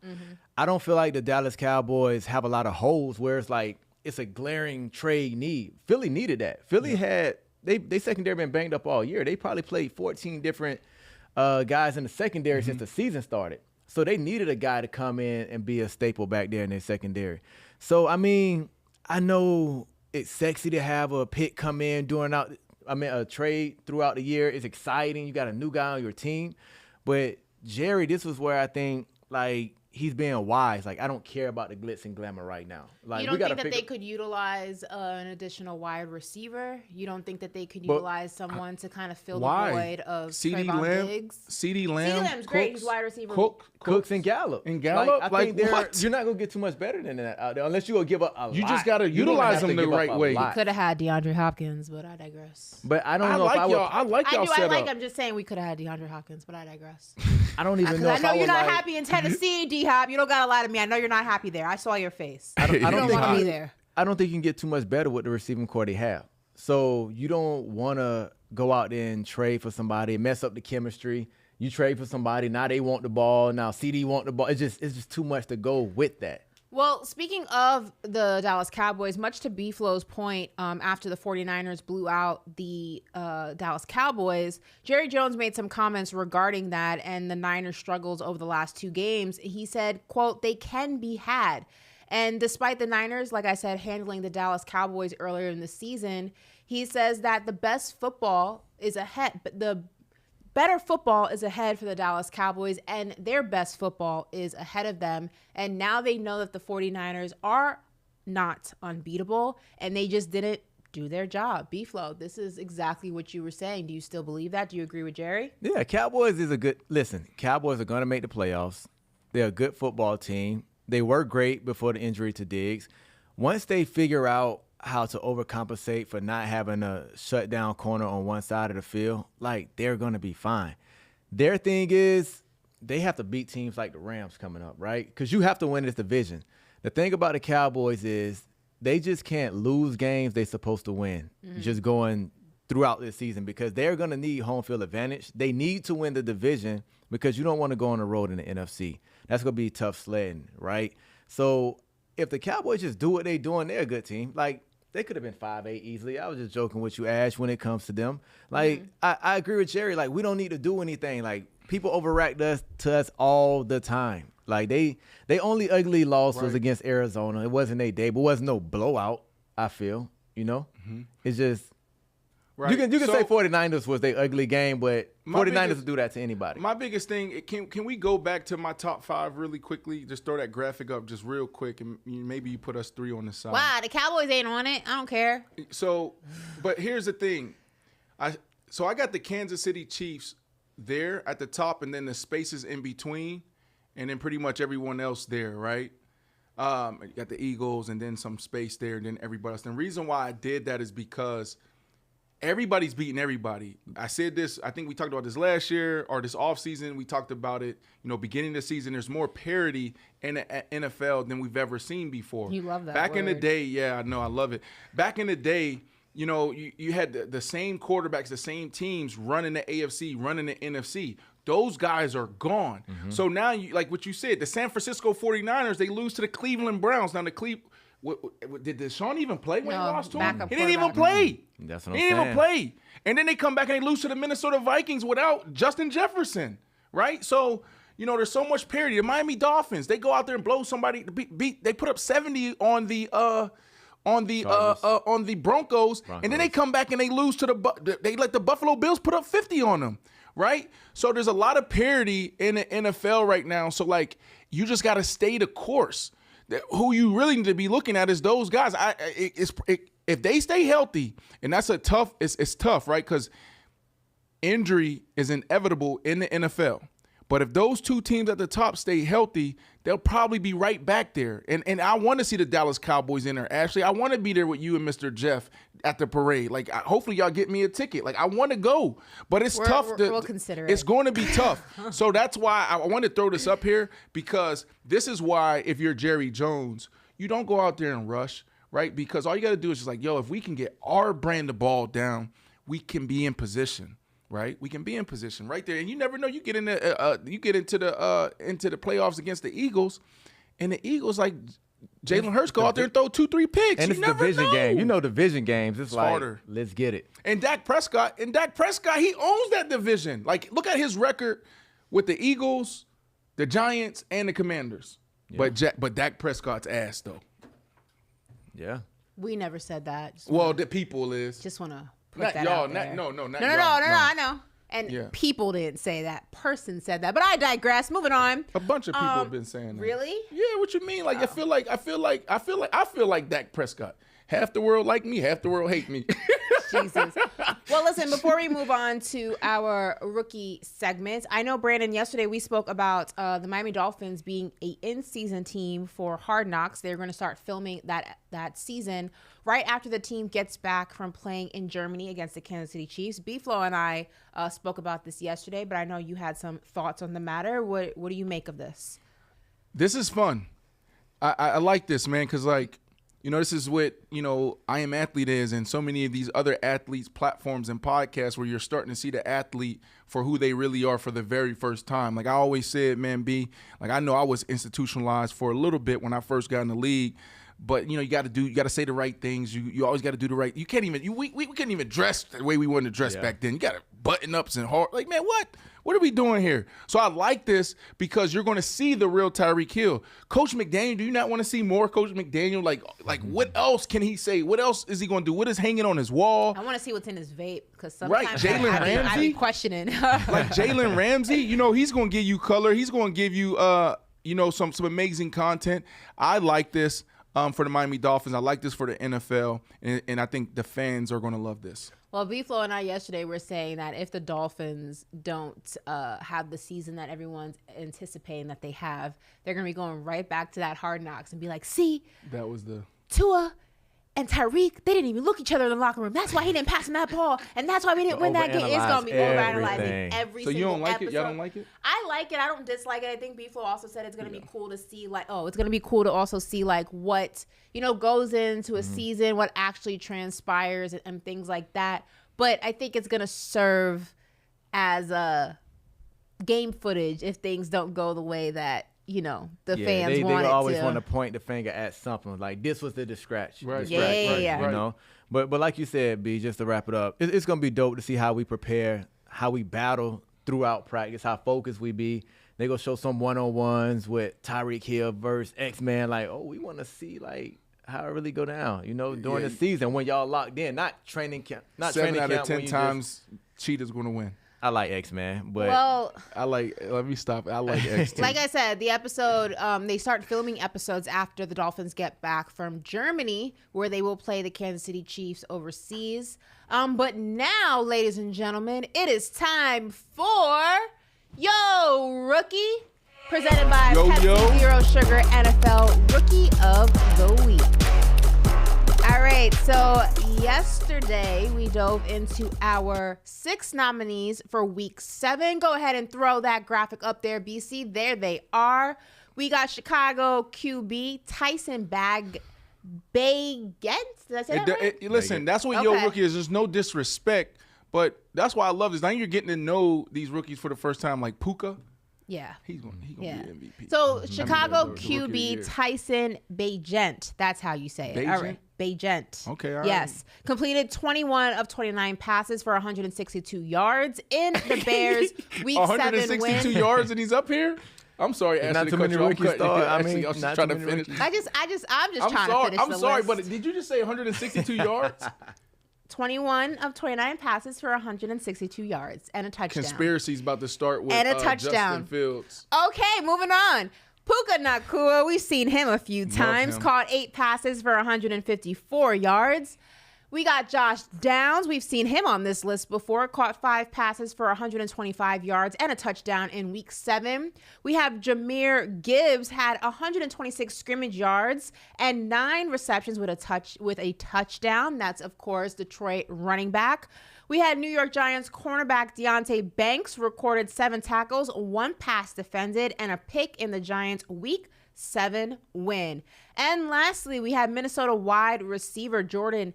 I don't feel like the Dallas Cowboys have a lot of holes where it's like it's a glaring trade need. Philly needed that. Philly had they secondary been banged up all year. They probably played 14 different guys in the secondary since the season started. So they needed a guy to come in and be a staple back there in their secondary. So, I mean, I know it's sexy to have a pick come in a trade throughout the year. It's exciting. You got a new guy on your team. But Jerry, this was where I think, like, he's being wise. Like, I don't care about the glitz and glamour right now. Like, you don't think that they could utilize an additional wide receiver? You don't think that they could utilize someone to kind of fill the void of Trayvon Diggs? CeeDee Lamb. CeeDee Lamb's great. He's wide receiver. Cooks and Gallup. Like, I think you're not going to get too much better than that out there unless you go give up a lot. You just got to utilize them the right way. We could have had DeAndre Hopkins, but I digress. But I don't know if I would. I like y'all setup. I'm just saying we could have had DeAndre Hopkins, but I digress. I don't even know if I know you're would not happy in Tennessee, D-Hop. You don't got to lie to me. I know you're not happy there. I saw your face. I don't want to be there. I don't think you can get too much better with the receiving core they have. So you don't want to go out there and trade for somebody and mess up the chemistry. You trade for somebody, now they want the ball, now CD want the ball. It's just too much to go with that. Well, speaking of the Dallas Cowboys, much to B-Flow's point, after the 49ers blew out the Dallas Cowboys, Jerry Jones made some comments regarding that and the Niners' struggles over the last 2 games. He said, quote, "They can be had." And despite the Niners, like I said, handling the Dallas Cowboys earlier in the season, he says that the best football is ahead, but the better football is ahead for the Dallas Cowboys, and their best football is ahead of them. And now they know that the 49ers are not unbeatable, and they just didn't do their job. B-Flow, this is exactly what you were saying. Do you still believe that? Do you agree with Jerry? Yeah, Cowboys is a good – listen, Cowboys are going to make the playoffs. They're a good football team. They were great before the injury to Diggs. Once they figure out how to overcompensate for not having a shutdown corner on one side of the field, like, they're going to be fine. Their thing is they have to beat teams like the Rams coming up, right? Because you have to win this division. The thing about the Cowboys is they just can't lose games they're supposed to win, just going throughout this season, because they're going to need home field advantage. They need to win the division because you don't want to go on the road in the NFC. That's going to be tough sledding, right? So if the Cowboys just do what they're doing, they're a good team. Like, they could have been 5-8 easily. I was just joking with you, Ash, when it comes to them. Like, I agree with Jerry. Like, we don't need to do anything. Like, people overreact us all the time. Like, they only ugly loss was against Arizona. It wasn't their day, but it wasn't no blowout, I feel, you know? It's just you can say 49ers was their ugly game, but 49ers will do that to anybody. My biggest thing, can we go back to my top 5 really quickly? Just throw that graphic up just real quick, and maybe you put us 3 on the side. Wow, the Cowboys ain't on it. I don't care. So, but here's the thing. I got the Kansas City Chiefs there at the top, and then the spaces in between, and then pretty much everyone else there, right? You got the Eagles, and then some space there, and then everybody else. And the reason why I did that is because everybody's beating everybody. I said this, I think we talked about this last year or this offseason. We talked about it, beginning of the season. There's more parity in the NFL than we've ever seen before. You love that Back word. in the day, yeah, I know, I love it. Back in the day, you had the same quarterbacks, the same teams running the AFC, running the NFC. Those guys are gone. So now, like what you said, the San Francisco 49ers, they lose to the Cleveland Browns. Now, did Deshaun even play when he lost to him? He didn't even play. That's what I'm saying. He didn't even play. And then they come back and they lose to the Minnesota Vikings without Justin Jefferson, right? So, there's so much parity. The Miami Dolphins, they go out there and blow somebody. They put up 70 on the Broncos, and then they come back and they lose to they let the Buffalo Bills put up 50 on them, right? So there's a lot of parity in the NFL right now. So, like, you just got to stay the course. Who you really need to be looking at is those guys. If they stay healthy, and that's it's tough, right? Because injury is inevitable in the NFL. But if those 2 teams at the top stay healthy, they'll probably be right back there. And I want to see the Dallas Cowboys in there, Ashley. I want to be there with you and Mr. Jeff at the parade. Like, hopefully y'all get me a ticket. Like, I want to go. But it's tough. We'll consider it. It's going to be tough. So that's why I want to throw this up here, because this is why, if you're Jerry Jones, you don't go out there and rush, right? Because all you got to do is just like, if we can get our brand of ball down, we can be in position. Right, we can be in position right there, and you never know. You get into the playoffs against the Eagles, and the Eagles, like, Jalen Hurts go out there and throw 2-3 picks. And it's a division game. division games. It's like, harder. Let's get it. And Dak Prescott, he owns that division. Like, look at his record with the Eagles, the Giants, and the Commanders. Yeah. But Dak Prescott's ass though. Yeah. We never said that. The people is. Just want to. Not y'all. Not y'all. No. I know. And people didn't say that. Person said that. But I digress. Moving on. A bunch of people have been saying that. Really? Yeah. What you mean? Like, I feel like Dak Prescott. Half the world like me. Half the world hate me. Jesus. Well, listen, before we move on to our rookie segment, I know, Brandon, yesterday we spoke about the Miami Dolphins being an in-season team for Hard Knocks. They're going to start filming that season right after the team gets back from playing in Germany against the Kansas City Chiefs. B-Flow and I spoke about this yesterday, but I know you had some thoughts on the matter. What do you make of this? This is fun. I like this, man, because, like, You know, this is what, I Am Athlete is, and so many of these other athletes, platforms, and podcasts where you're starting to see the athlete for who they really are for the very first time. Like I always said, man, B, like I know I was institutionalized for a little bit when I first got in the league, but you got to say the right things. You always got to do the right. You can't even we couldn't even dress the way we wanted to dress back then. You got to button ups and hard. Like, man, what? What are we doing here? So I like this because you're going to see the real Tyreek Hill. Coach McDaniel, do you not want to see more Coach McDaniel? Like what else can he say? What else is he going to do? What is hanging on his wall? I want to see what's in his vape because sometimes Jalen Ramsey, I be questioning. Like Jalen Ramsey, he's going to give you color. He's going to give you, some amazing content. I like this for the Miami Dolphins. I like this for the NFL, and I think the fans are going to love this. Well, B-Flow and I yesterday were saying that if the Dolphins don't have the season that everyone's anticipating that they have, they're going to be going right back to that Hard Knocks and be like, see, that was the Tua and Tyreek, they didn't even look each other in the locker room. That's why he didn't pass him that ball, and that's why we didn't win that game. It's going to be overanalyzing every single episode. So you don't like it? Y'all don't like it? I like it. I don't dislike it. I think B-Flow also said it's going to be cool to see, it's going to be cool to also see, what, goes into a season, what actually transpires and things like that. But I think it's going to serve as a game footage if things don't go the way that, the fans want it to. They always want to point the finger at something. Like, this was the distraction. Right. Yeah. But like you said, B, just to wrap it up, it's going to be dope to see how we prepare, how we battle throughout practice, how focused we be. They going to show some one-on-ones with Tyreek Hill versus X-Man. Like, we want to see, how it really go down, during the season when y'all locked in, not training camp. Not 7 training out camp of 10 times, Cheetah's going to win. I like X-Man, but let me stop. I like X too. Like I said, the episode, they start filming episodes after the Dolphins get back from Germany, where they will play the Kansas City Chiefs overseas. But now, ladies and gentlemen, it is time for Yo Rookie, presented by Pepsi Zero Sugar NFL Rookie of the Week. All right, so yesterday we dove into our 6 nominees for Week 7. Go ahead and throw that graphic up there, BC. There they are. We got Chicago QB Tyson Bagent. Did I say that right? Listen, that's what Yo Rookie is. There's no disrespect, but that's why I love this. Now you're getting to know these rookies for the first time, like Puka. Yeah. He's gonna be MVP. So Chicago QB Tyson Bagent. That's how you say it. All right. Bagent. Okay, all right. Yes. Completed 21 of 29 passes for 162 yards in the Bears Week 7 win. 162 yards and he's up here? I'm sorry, Ashley. Not too many rookies start. I was just trying to finish. I'm just trying to finish I'm sorry, list. but did you just say 162 yards? 21 of 29 passes for 162 yards and a touchdown. Conspiracy's about to start with and a touchdown. Justin Fields. Okay, moving on. Puka Nacua, we've seen him a few times. Caught 8 passes for 154 yards. We got Josh Downs. We've seen him on this list before. Caught 5 passes for 125 yards and a touchdown in Week 7. We have Jahmyr Gibbs, had 126 scrimmage yards and 9 receptions with a touchdown. That's, of course, Detroit running back. We had New York Giants cornerback Deonte Banks, recorded 7 tackles, 1 pass defended, and a pick in the Giants' Week 7 win. And lastly, we had Minnesota wide receiver Jordan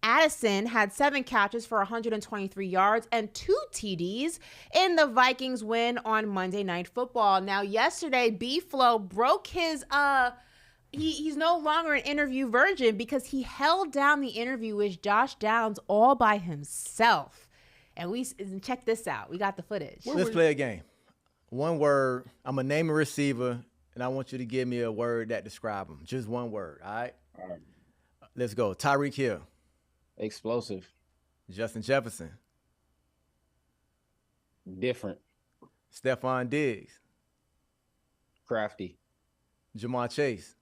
Addison, had 7 catches for 123 yards and 2 TDs in the Vikings win on Monday Night Football. Now, yesterday, B-Flow broke his he's no longer an interview virgin because he held down the interview with Josh Downs all by himself. And check this out. We got the footage. Let's play a game. One word. I'm going to name a receiver, and I want you to give me a word that describes him. Just one word, all right? All right. Let's go. Tyreek Hill. Explosive. Justin Jefferson. Different. Stephon Diggs. Crafty. Jamar Chase.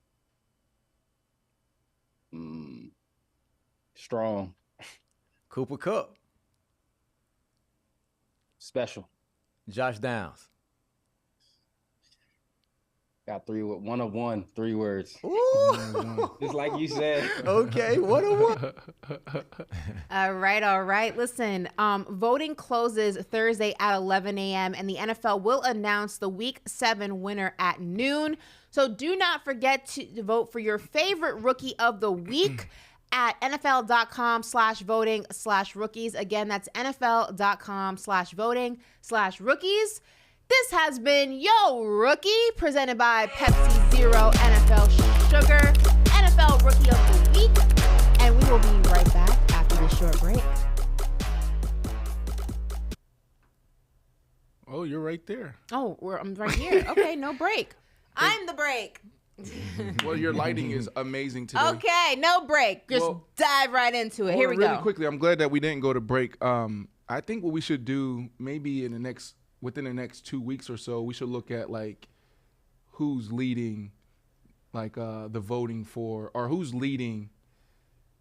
Strong. Cooper Kupp. Special. Josh Downs. Got 1 of 1, 3 words. Ooh. Just like you said. Okay, 1 of 1. All right. Listen, voting closes Thursday at 11 a.m. and the NFL will announce the Week 7 winner at noon. So do not forget to vote for your favorite rookie of the week at NFL.com/voting/rookies. Again, that's NFL.com/voting/rookies. This has been Yo Rookie, presented by Pepsi Zero NFL Sugar, NFL Rookie of the Week. And we will be right back after this short break. Oh, you're right there. Oh, I'm right here. Okay, no break. I'm the break. Well, your lighting is amazing today. Okay, no break. Just dive right into it. Here we go. Really quickly, I'm glad that we didn't go to break. I think what we should do, maybe within the next 2 weeks or so, we should look at like who's leading, like the voting for, or who's leading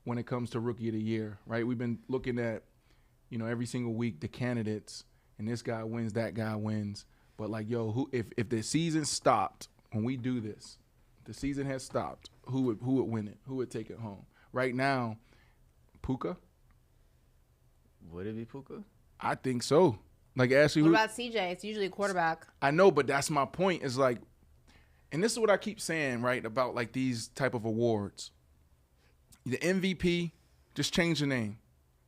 when it comes to Rookie of the Year. Right? We've been looking at, every single week the candidates, and this guy wins, that guy wins. But like, who if the season stopped when we do this? The season has stopped. Who would win it? Who would take it home? Right now, Puka. Would it be Puka? I think so. Like Ashley. What about CJ? It's usually a quarterback. I know, but that's my point. Is like, and this is what I keep saying, right, about like these type of awards. The MVP, just change the name.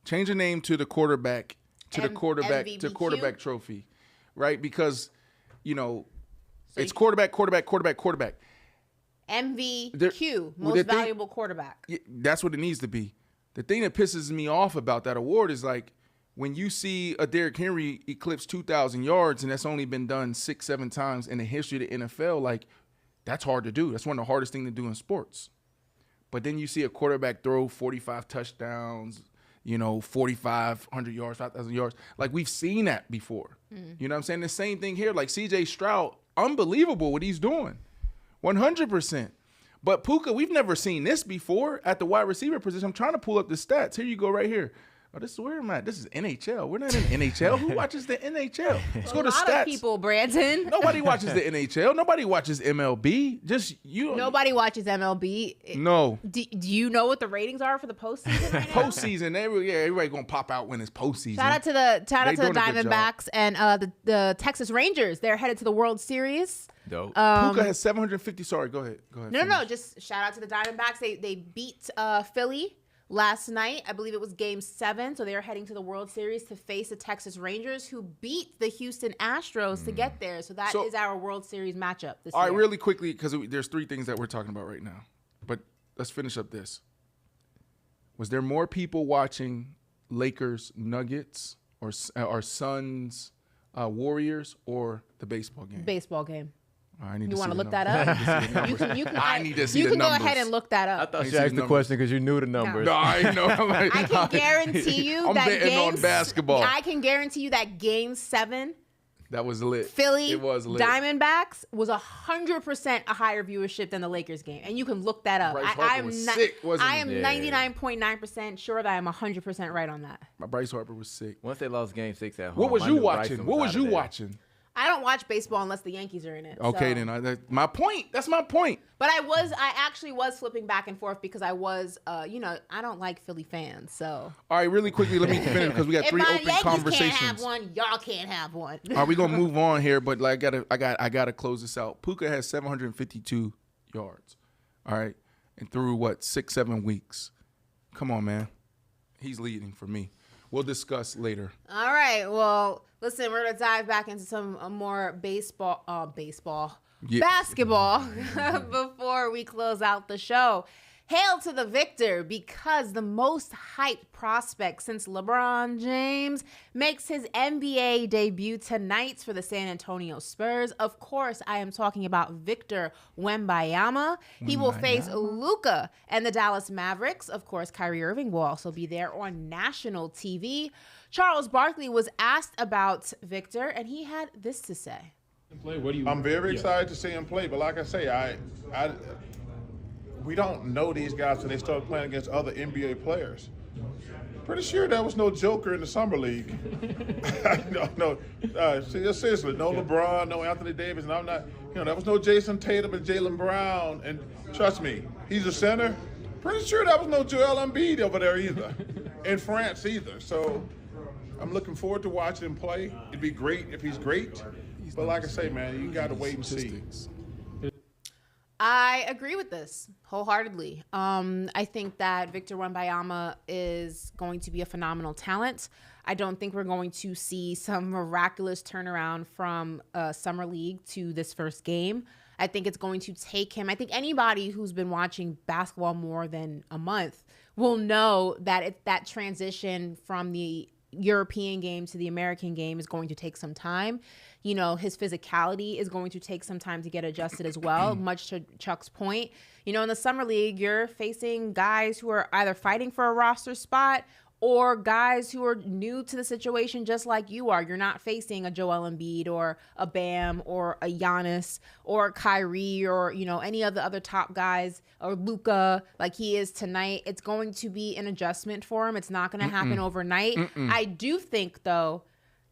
Change the name to the quarterback, quarterback trophy, right? Because, it's quarterback. MVQ, most valuable quarterback. Yeah, that's what it needs to be. The thing that pisses me off about that award is like when you see a Derrick Henry eclipse 2,000 yards, and that's only been done 6-7 times in the history of the NFL, like that's hard to do. That's one of the hardest things to do in sports. But then you see a quarterback throw 45 touchdowns, 4,500 yards, 5,000 yards. Like we've seen that before. You know what I'm saying? The same thing here. Like C.J. Stroud, unbelievable what he's doing. 100%. But Puka, we've never seen this before at the wide receiver position. I'm trying to pull up the stats. Here you go right here. Oh, where am I? This is NHL. We're not in NHL. Who watches the NHL? Let's go to stats. A lot of people, Brandon. Nobody watches the NHL. Nobody watches MLB. Just you. Nobody watches MLB. No. Do you know what the ratings are for the postseason right now? Postseason. Everybody gonna pop out when it's postseason. Shout out to the Diamondbacks and the Texas Rangers. They're headed to the World Series. Dope. Puka has 750. Sorry, go ahead. No. Just shout out to the Diamondbacks. They beat Philly last night. I believe it was Game 7. So they are heading to the World Series to face the Texas Rangers, who beat the Houston Astros to get there. So that is our World Series matchup this year. All right, really quickly, because there's 3 things that we're talking about right now. But let's finish up this. Was there more people watching Lakers Nuggets or Suns Warriors or the baseball game? Baseball game. You want to look that up? I need to see the numbers. You can go ahead and look that up. I thought you asked the question because you knew the numbers. No, I know. I can guarantee you I'm betting on basketball. I can guarantee you that Game 7, that was lit. Philly, it was lit. Diamondbacks was 100% a higher viewership than the Lakers game, and you can look that up. Bryce Harper was sick, wasn't he? I am 99.9% sure that I'm 100% right on that. Bryce Harper was sick. Once they lost Game 6 at home. What was you watching? What was you watching? I don't watch baseball unless the Yankees are in it. Okay, so. then my point. That's my point. But I actually was flipping back and forth because I was, I don't like Philly fans. So. All right, really quickly, let me finish because we got 3 open Yankees conversations. Can't have one. Y'all can't have one. All right, we gonna move on here, but like I gotta close this out. Puka has 752 yards. All right, and through 6-7 weeks. Come on, man. He's leading for me. We'll discuss later. All right. Well, listen, we're going to dive back into some more basketball before we close out the show. Hail to the victor, because the most hyped prospect since LeBron James makes his NBA debut tonight for the San Antonio Spurs. Of course, I am talking about Victor Wembanyama. He will face Luka and the Dallas Mavericks. Of course, Kyrie Irving will also be there on national TV. Charles Barkley was asked about Victor, and he had this to say. I'm very excited to see him play, but like I say, we don't know these guys until they start playing against other NBA players. Pretty sure there was no Joker in the summer league. Seriously, no LeBron, no Anthony Davis, and I'm not. There was no Jason Tatum and Jaylen Brown. And trust me, he's a center. Pretty sure there was no Joel Embiid over there either, in France either. So I'm looking forward to watching him play. It'd be great if he's great. But like I say, man, you got to wait and see. I agree with this wholeheartedly. I think that Victor Wembanyama is going to be a phenomenal talent. I don't think we're going to see some miraculous turnaround from Summer League to this first game. I think it's going to take him. I think anybody who's been watching basketball more than a month will know that that transition from the European game to the American game is going to take some time. You know, his physicality is going to take some time to get adjusted as well, much to Chuck's point. You know, in the Summer League, you're facing guys who are either fighting for a roster spot or guys who are new to the situation just like you are. You're not facing a Joel Embiid or a Bam or a Giannis or Kyrie or, you know, any of the other top guys or Luka like he is tonight. It's going to be an adjustment for him. It's not going to happen overnight. I do think, though,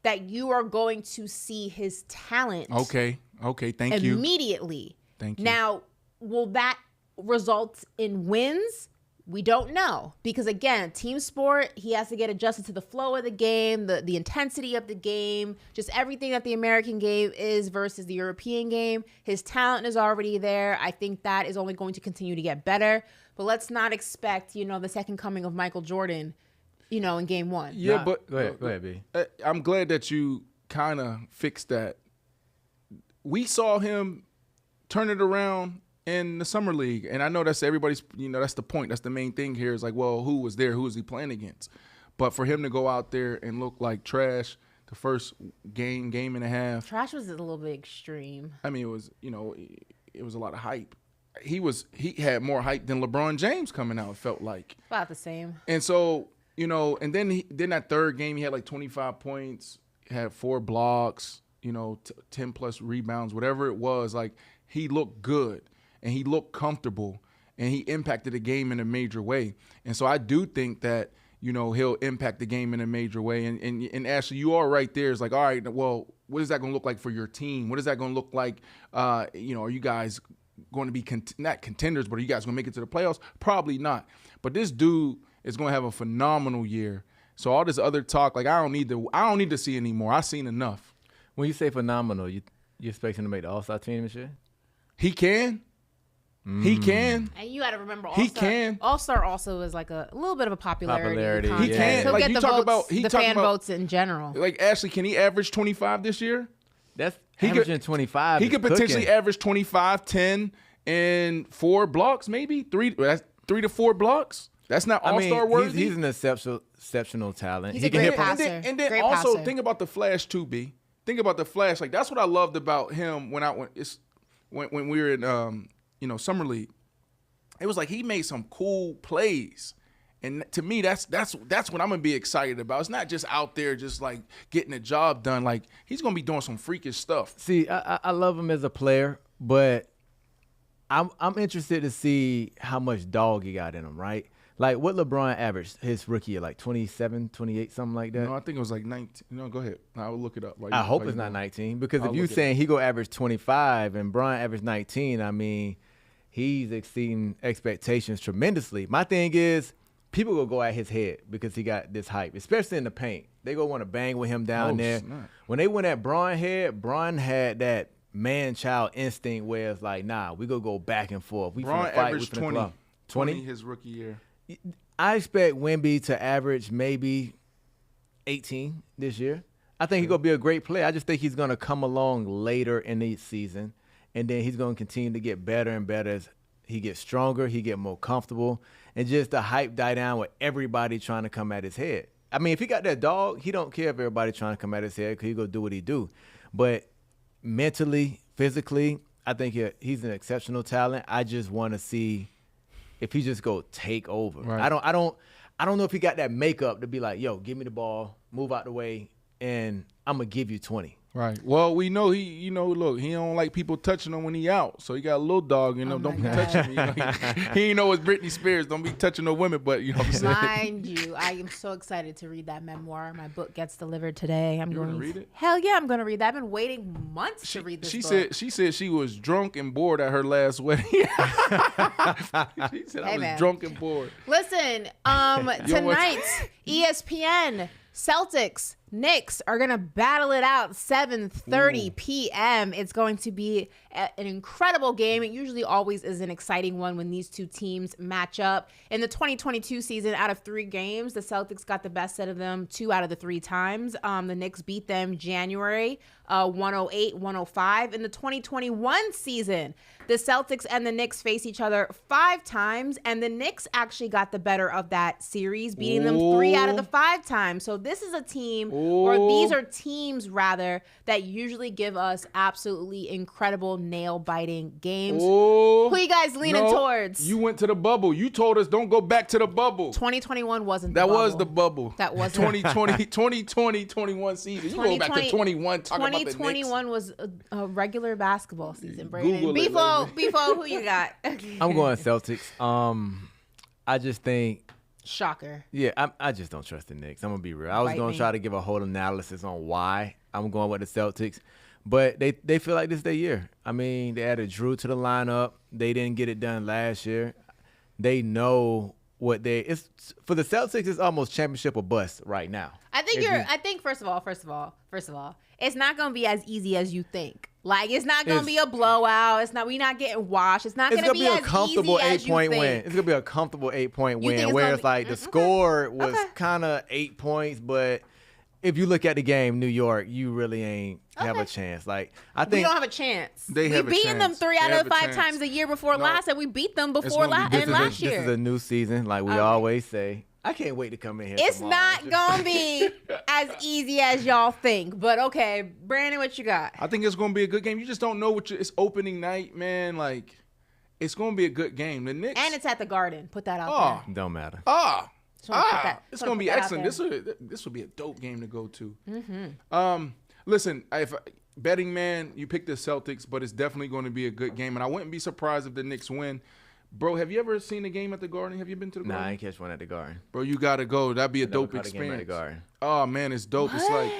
that you are going to see his talent. Okay, thank you. Immediately. Thank you. Now, will that result in wins? We don't know because, again, team sport, he has to get adjusted to the flow of the game, the intensity of the game, just everything that the American game is versus the European game. His talent is already there. I think that is only going to continue to get better. But let's not expect, you know, the second coming of Michael Jordan, you know, in game one. Yeah, but go ahead, B. I'm glad that you kind of fixed that. We saw him turn it around in the Summer League, and I know that's everybody's, you know, that's the point. That's the main thing here is like, well, who was there? Who was he playing against? But for him to go out there and look like trash the first game and a half. Trash was a little bit extreme. I mean, it was, you know, it was a lot of hype. He had more hype than LeBron James coming out, it felt like. About the same. And so, you know, and then that third game, he had like 25 points, had 4 blocks, you know, 10 plus rebounds, whatever it was. Like, he looked good and he looked comfortable and he impacted the game in a major way. And so I do think that, you know, he'll impact the game in a major way. And Ashley, you are right there. It's like, all right, well, what is that going to look like for your team? What is that going to look like? You know, are you guys going to be not contenders, but are you guys going to make it to the playoffs? Probably not. But this dude is going to have a phenomenal year. So all this other talk, like I don't need to see anymore. I've seen enough. When you say phenomenal, you expect him to make the All-Star team this year? He can. He can. And you got to remember, He can. All-Star also is like a little bit of a popularity. He can. He'll like get you the talk votes, about, the fan votes in general. Like Ashley, can he average 25 this year? That's averaging 25. He could potentially average 25, 10, and 4 blocks, maybe 3. That's 3 to 4 blocks. That's not All-Star worthy. He's an exceptional talent. He's a great passer. And then also think about the flash too, B. Think about the flash. Like that's what I loved about him when we were in you know, Summer League. It was like he made some cool plays. And to me, that's what I'm gonna be excited about. It's not just out there just like getting the job done. Like he's gonna be doing some freakish stuff. See, I love him as a player, but I'm interested to see how much dog he got in him, right? Like what LeBron averaged his rookie year, like 27, 28, something like that. No, I think it was like 19. No, go ahead. I will look it up. I hope it's not 19 because if you're saying he go average 25 and Bron average 19, I mean, he's exceeding expectations tremendously. My thing is, people will go at his head because he got this hype, especially in the paint. They go want to bang with him down there. Snap. When they went at Bron head, Bron had that man-child instinct where it's like, nah, we gonna go back and forth. We Bron finna fight. averaged 20. 20 his rookie year. I expect Wemby to average maybe 18 this year. I think he's going to be a great player. I just think he's going to come along later in the season, and then he's going to continue to get better and better as he gets stronger, he get more comfortable, and just the hype die down with everybody trying to come at his head. I mean, if he got that dog, he don't care if everybody trying to come at his head because he going to do what he do. But mentally, physically, I think he's an exceptional talent. I just want to see if he just go take over. Right. I don't know if he got that makeup to be like, yo, give me the ball, move out the way, and I'm gonna give you 20. Right. Well, we know he don't like people touching him when he out. So he got a little dog, you know, don't be touching me. You know, he ain't know it's Britney Spears. Don't be touching no women, but you know what I'm saying? Mind you, I am so excited to read that memoir. My book gets delivered today. I'm going to read it? Hell yeah, I'm going to read that. I've been waiting months to read this book. She said she was drunk and bored at her last wedding. She said I was drunk and bored. Listen, tonight, ESPN, Celtics, Knicks are going to battle it out 7:30 p.m. It's going to be an incredible game. It usually always is an exciting one when these two teams match up. In the 2022 season, out of 3 games, the Celtics got the best out of them 2 out of the 3 times. The Knicks beat them January 108-105. In the 2021 season, the Celtics and the Knicks face each other 5 times, and the Knicks actually got the better of that series, beating them 3 out of the 5 times. So this is a team, or these are teams rather, that usually give us absolutely incredible nail-biting games. Who you guys leaning towards? You went to the bubble. You told us don't go back to the bubble. 2021 wasn't the bubble. That was the bubble. That was 2020-21 season. You go back to 21 talking about the Knicks. 2021 was a regular basketball season, Brandon. Google Before, who you got? I'm going Celtics. I just think. Shocker. Yeah, I just don't trust the Knicks. I'm going to be real. I was going to try to give a whole analysis on why I'm going with the Celtics. But they feel like this is their year. I mean, they added Drew to the lineup. They didn't get it done last year. They know what it's for the Celtics, it's almost championship or bust right now. I think first of all, it's not going to be as easy as you think. Like, it's not going to be a blowout. We're not getting washed. It's not going to be as easy as you think. It's going to be a comfortable 8-point win where it's like the score was kind of 8 points, but if you look at the game, New York, you really ain't have a chance. Like, I think we don't have a chance. We've beaten them 3 out of the 5 times the year before last, and we beat them before last year. This is a new season, like we always say. I can't wait to come in here. It's tomorrow. not going to be as easy as y'all think. But, okay, Brandon, what you got? I think it's going to be a good game. You just don't know it's opening night, man. Like, it's going to be a good game. The Knicks. And it's at the Garden. Put that out there. Don't matter. It's going to be excellent. This would be a dope game to go to. Mm-hmm. Listen, if betting man, you picked the Celtics, but it's definitely going to be a good game. And I wouldn't be surprised if the Knicks win. Bro, have you ever seen a game at the Garden? Have you been to the Garden? Nah, I ain't catch one at the Garden. Bro, you got to go. That'd be a dope experience. Game at the Garden. Oh, man, it's dope. What?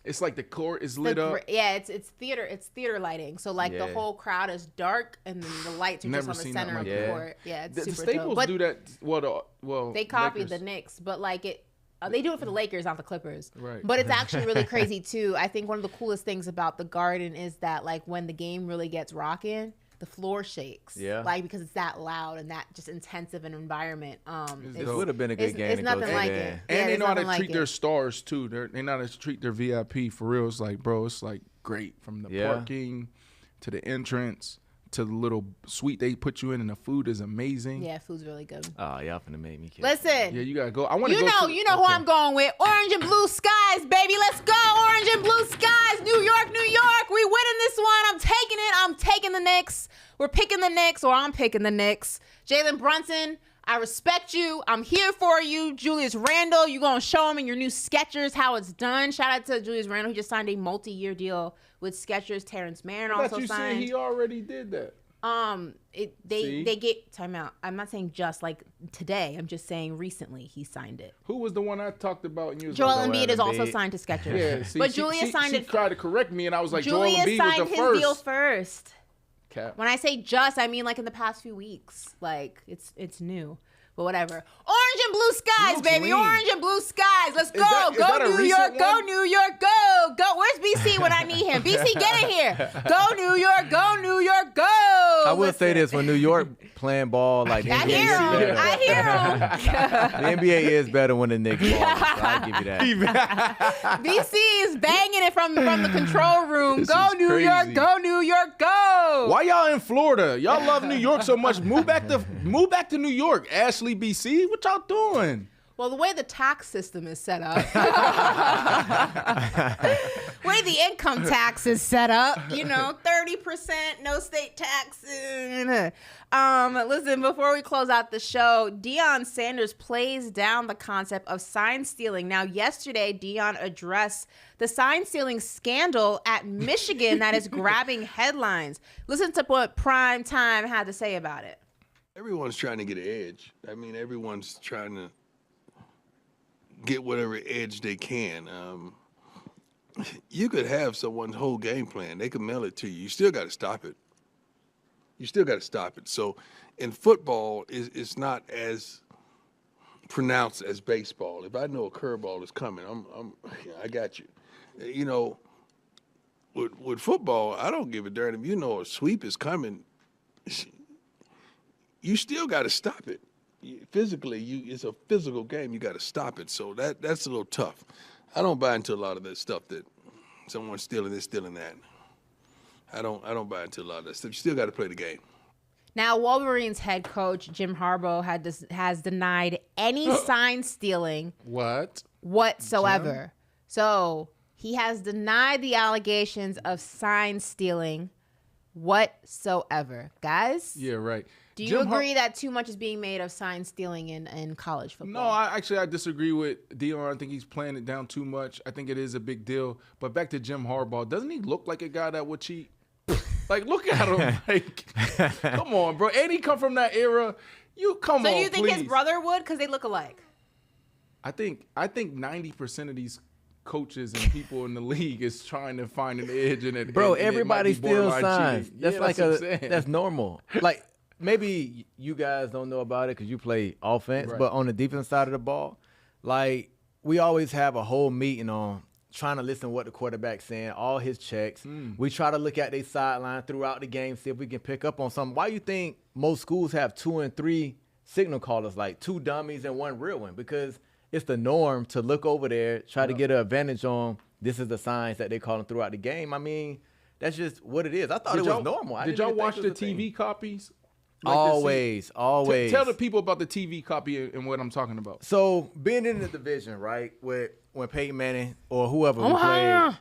It's like the court is lit up. Yeah, it's theater. It's theater lighting. So like the whole crowd is dark, and then the lights are just on the center of the court. Yeah, it's super Staples dope. do that. Well, they copied the Knicks, but like they do it for the Lakers, not the Clippers. Right. But it's actually really crazy too. I think one of the coolest things about the Garden is that like when the game really gets rocking, the floor shakes. Yeah. Like because it's that loud and that just intensive an environment. It would have been a good game. It's nothing like it. And they know how to treat their stars too. They know how to treat their VIP for real. It's like, bro, it's like great from the parking to the entrance to the little suite they put you in, and the food is amazing. Yeah, food's really good. Oh, y'all finna make me kill. Listen. Yeah, you gotta go. I want to go. You know who I'm going with. Orange and blue skies, baby. Let's go. Orange and blue skies. New York, New York. We winning this one. I'm taking it. I'm taking the Knicks. We're picking the Knicks, or I'm picking the Knicks. Jalen Brunson, I respect you. I'm here for you. Julius Randle, you going to show him in your new Skechers how it's done. Shout out to Julius Randle. He just signed a multi-year deal with Skechers. Terrence Mann also signed. You said he already did that. They get timeout. I'm not saying just like today. I'm just saying recently he signed it. Who was the one I talked about? And you was Joel Embiid is also signed to Skechers. Yeah, see, but Julius signed it. She tried to correct me, and I was like, Julius Joel Embiid signed was the his deal first. Cap. When I say just, I mean like in the past few weeks. Like it's new. But whatever. Orange and blue skies, baby. Lean. Orange and blue skies. Let's go. Is that Go New York. Go New York. Go. Go. Where's BC when I need him? BC, get in here. Go New York. Go New York. Go. I will say this: when New York playing ball like the NBA I hear him. The NBA is better when the Knicks ball. So I'll give you that. BC is banging it from the control room. Go New crazy. York. Go New York. Go. Why y'all in Florida? Y'all love New York so much. Move back to New York. Ashley, BC, what y'all doing? Well, the way the tax system is set up, the way the income tax is set up, 30%, no state taxes. Listen, before we close out the show, Deion Sanders plays down the concept of sign stealing. Now, yesterday, Deion addressed the sign stealing scandal at Michigan that is grabbing headlines. Listen to what Prime Time had to say about it. Everyone's trying to get an edge. I mean, everyone's trying to get whatever edge they can. You could have someone's whole game plan. They could mail it to you. You still got to stop it. So in football, it's not as pronounced as baseball. If I know a curveball is coming, I got you. You know, with football, I don't give a darn if you know a sweep is coming. You still got to stop it. Physically, it's a physical game. You got to stop it. So that's a little tough. I don't buy into a lot of that stuff that someone's stealing this, stealing that. I don't buy into a lot of that stuff. You still got to play the game. Now, Wolverines head coach Jim Harbaugh has denied any sign stealing whatsoever. Jim? So he has denied the allegations of sign stealing whatsoever. Guys? Yeah, right. Do you agree that too much is being made of sign stealing in college football? No, I disagree with Dion. I think he's playing it down too much. I think it is a big deal. But back to Jim Harbaugh, doesn't he look like a guy that would cheat? Like, look at him. Like, come on, bro. And he come from that era. So do you think his brother would? Because they look alike. I think 90% of these coaches and people in the league is trying to find an edge in it. Bro, and everybody steals signs. That's that's normal. Like, maybe you guys don't know about it because you play offense, but on the defense side of the ball, like, we always have a whole meeting on trying to listen to what the quarterback's saying, all his checks. We try to look at their sideline throughout the game, see if we can pick up on something. Why you think most schools have 2 and 3 signal callers, like 2 dummies and 1 real one? Because it's the norm to look over there, try to get an advantage on this is the signs that they call them throughout the game. I mean, that's just what it is. I thought it was normal. Did y'all watch the TV copies? Like always. Tell the people about the TV copy and what I'm talking about. So being in the division, right, when Peyton Manning or whoever we played,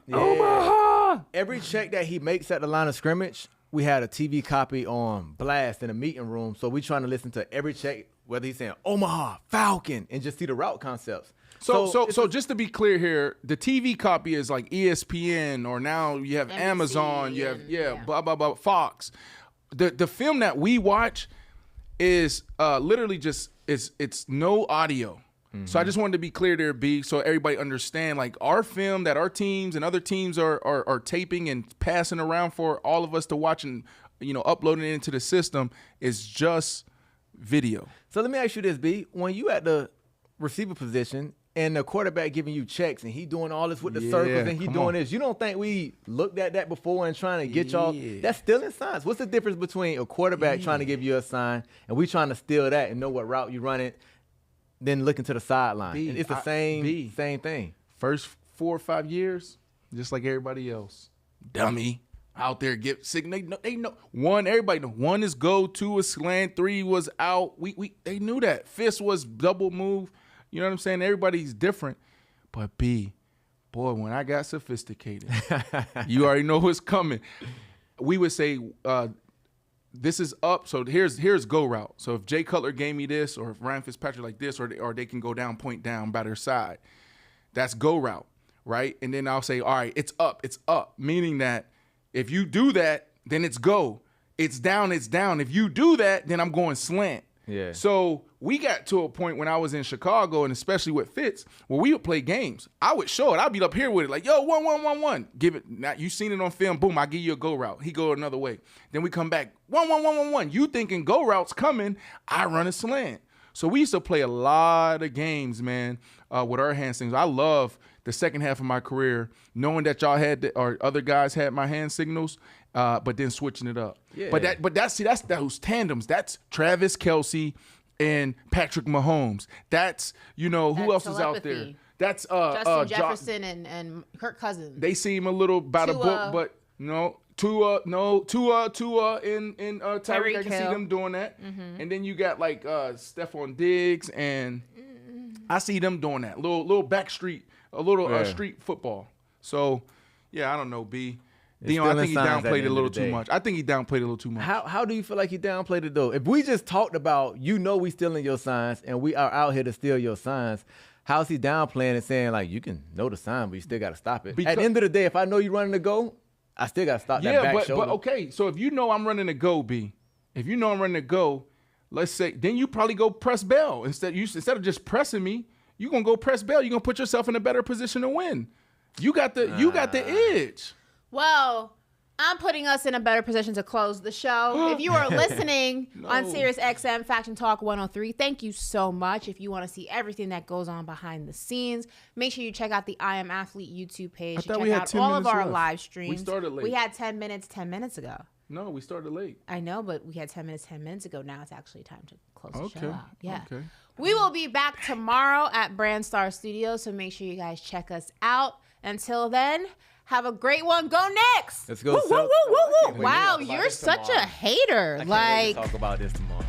every check that he makes at the line of scrimmage, we had a TV copy on blast in a meeting room. So we trying to listen to every check, whether he's saying Omaha, Falcon, and just see the route concepts. So just to be clear here, the TV copy is like ESPN, or now you have NBC, Amazon, you have blah blah blah, Fox. The film that we watch is literally just it's no audio. So I just wanted to be clear there, B, so everybody understand, like, our film that our teams and other teams are taping and passing around for all of us to watch and, you know, uploading it into the system is just video. So let me ask you this, B. When you at the receiver position and the quarterback giving you checks and he doing all this with the circles and he doing this, you don't think we looked at that before and trying to get y'all? That's stealing signs. What's the difference between a quarterback trying to give you a sign and we trying to steal that and know what route you run it, then looking to the sideline? It's the same thing. First 4 or 5 years, just like everybody else. Dummy. Out there get sick. They know. One, everybody know. 1 is go, 2 is slant, 3 was out. They knew that. Fist was double move. You know what I'm saying? Everybody's different. But B, boy, when I got sophisticated, you already know what's coming. We would say, this is up, so here's go route. So if Jay Cutler gave me this, or if Ryan Fitzpatrick like this, or they can go down, point down by their side, that's go route, right? And then I'll say, all right, it's up, meaning that if you do that, then it's go. It's down. If you do that, then I'm going slant. Yeah. So we got to a point when I was in Chicago, and especially with Fitz, where we would play games. I would show it. I'd be up here with it, like, yo, 1-1-1-1. Give it. Now you seen it on film. Boom, I give you a go route. He go another way. Then we come back. 1-1-1-1-1. You thinking go route's coming? I run a slant. So we used to play a lot of games, man, with our hand signals. I love the second half of my career knowing that y'all had or other guys had my hand signals, but then switching it up. Yeah. But that's those tandems. That's Travis Kelce and Patrick Mahomes. That's, you know, who else is out there? That's Justin Jefferson and Kirk Cousins. They seem a little by the book, but Tua in Tyreek. I can see them doing that. Mm-hmm. And then you got like Stephon Diggs, and I see them doing that little back street, a little street football. So yeah, I don't know, B. Dion, I think he downplayed it a little too much. How do you feel like he downplayed it, though? If we just talked about, we stealing your signs and we are out here to steal your signs, how's he downplaying and saying, like, you can know the sign, but you still got to stop it? At the end of the day, if I know you're running a go, I still got to stop that back shoulder. But okay, so if you know I'm running a go, B, let's say, then you probably go press bell. Instead of just pressing me, you're going to go press bell. You're going to put yourself in a better position to win. You got the edge. Well, I'm putting us in a better position to close the show. If you are listening on Sirius XM Faction Talk 103, thank you so much. If you want to see everything that goes on behind the scenes, make sure you check out the I Am Athlete YouTube page. Check out all of our live streams. We started late. We had 10 minutes 10 minutes ago. No, we started late. I know, but we had 10 minutes 10 minutes ago. Now it's actually time to close the show out. Yeah. Okay. We will be back tomorrow at Brand Star Studios, so make sure you guys check us out. Until then, have a great one. Go Knicks! Let's go. Woo, woo, woo, woo, woo. Wow, you're such a hater. I can't wait to talk about this tomorrow.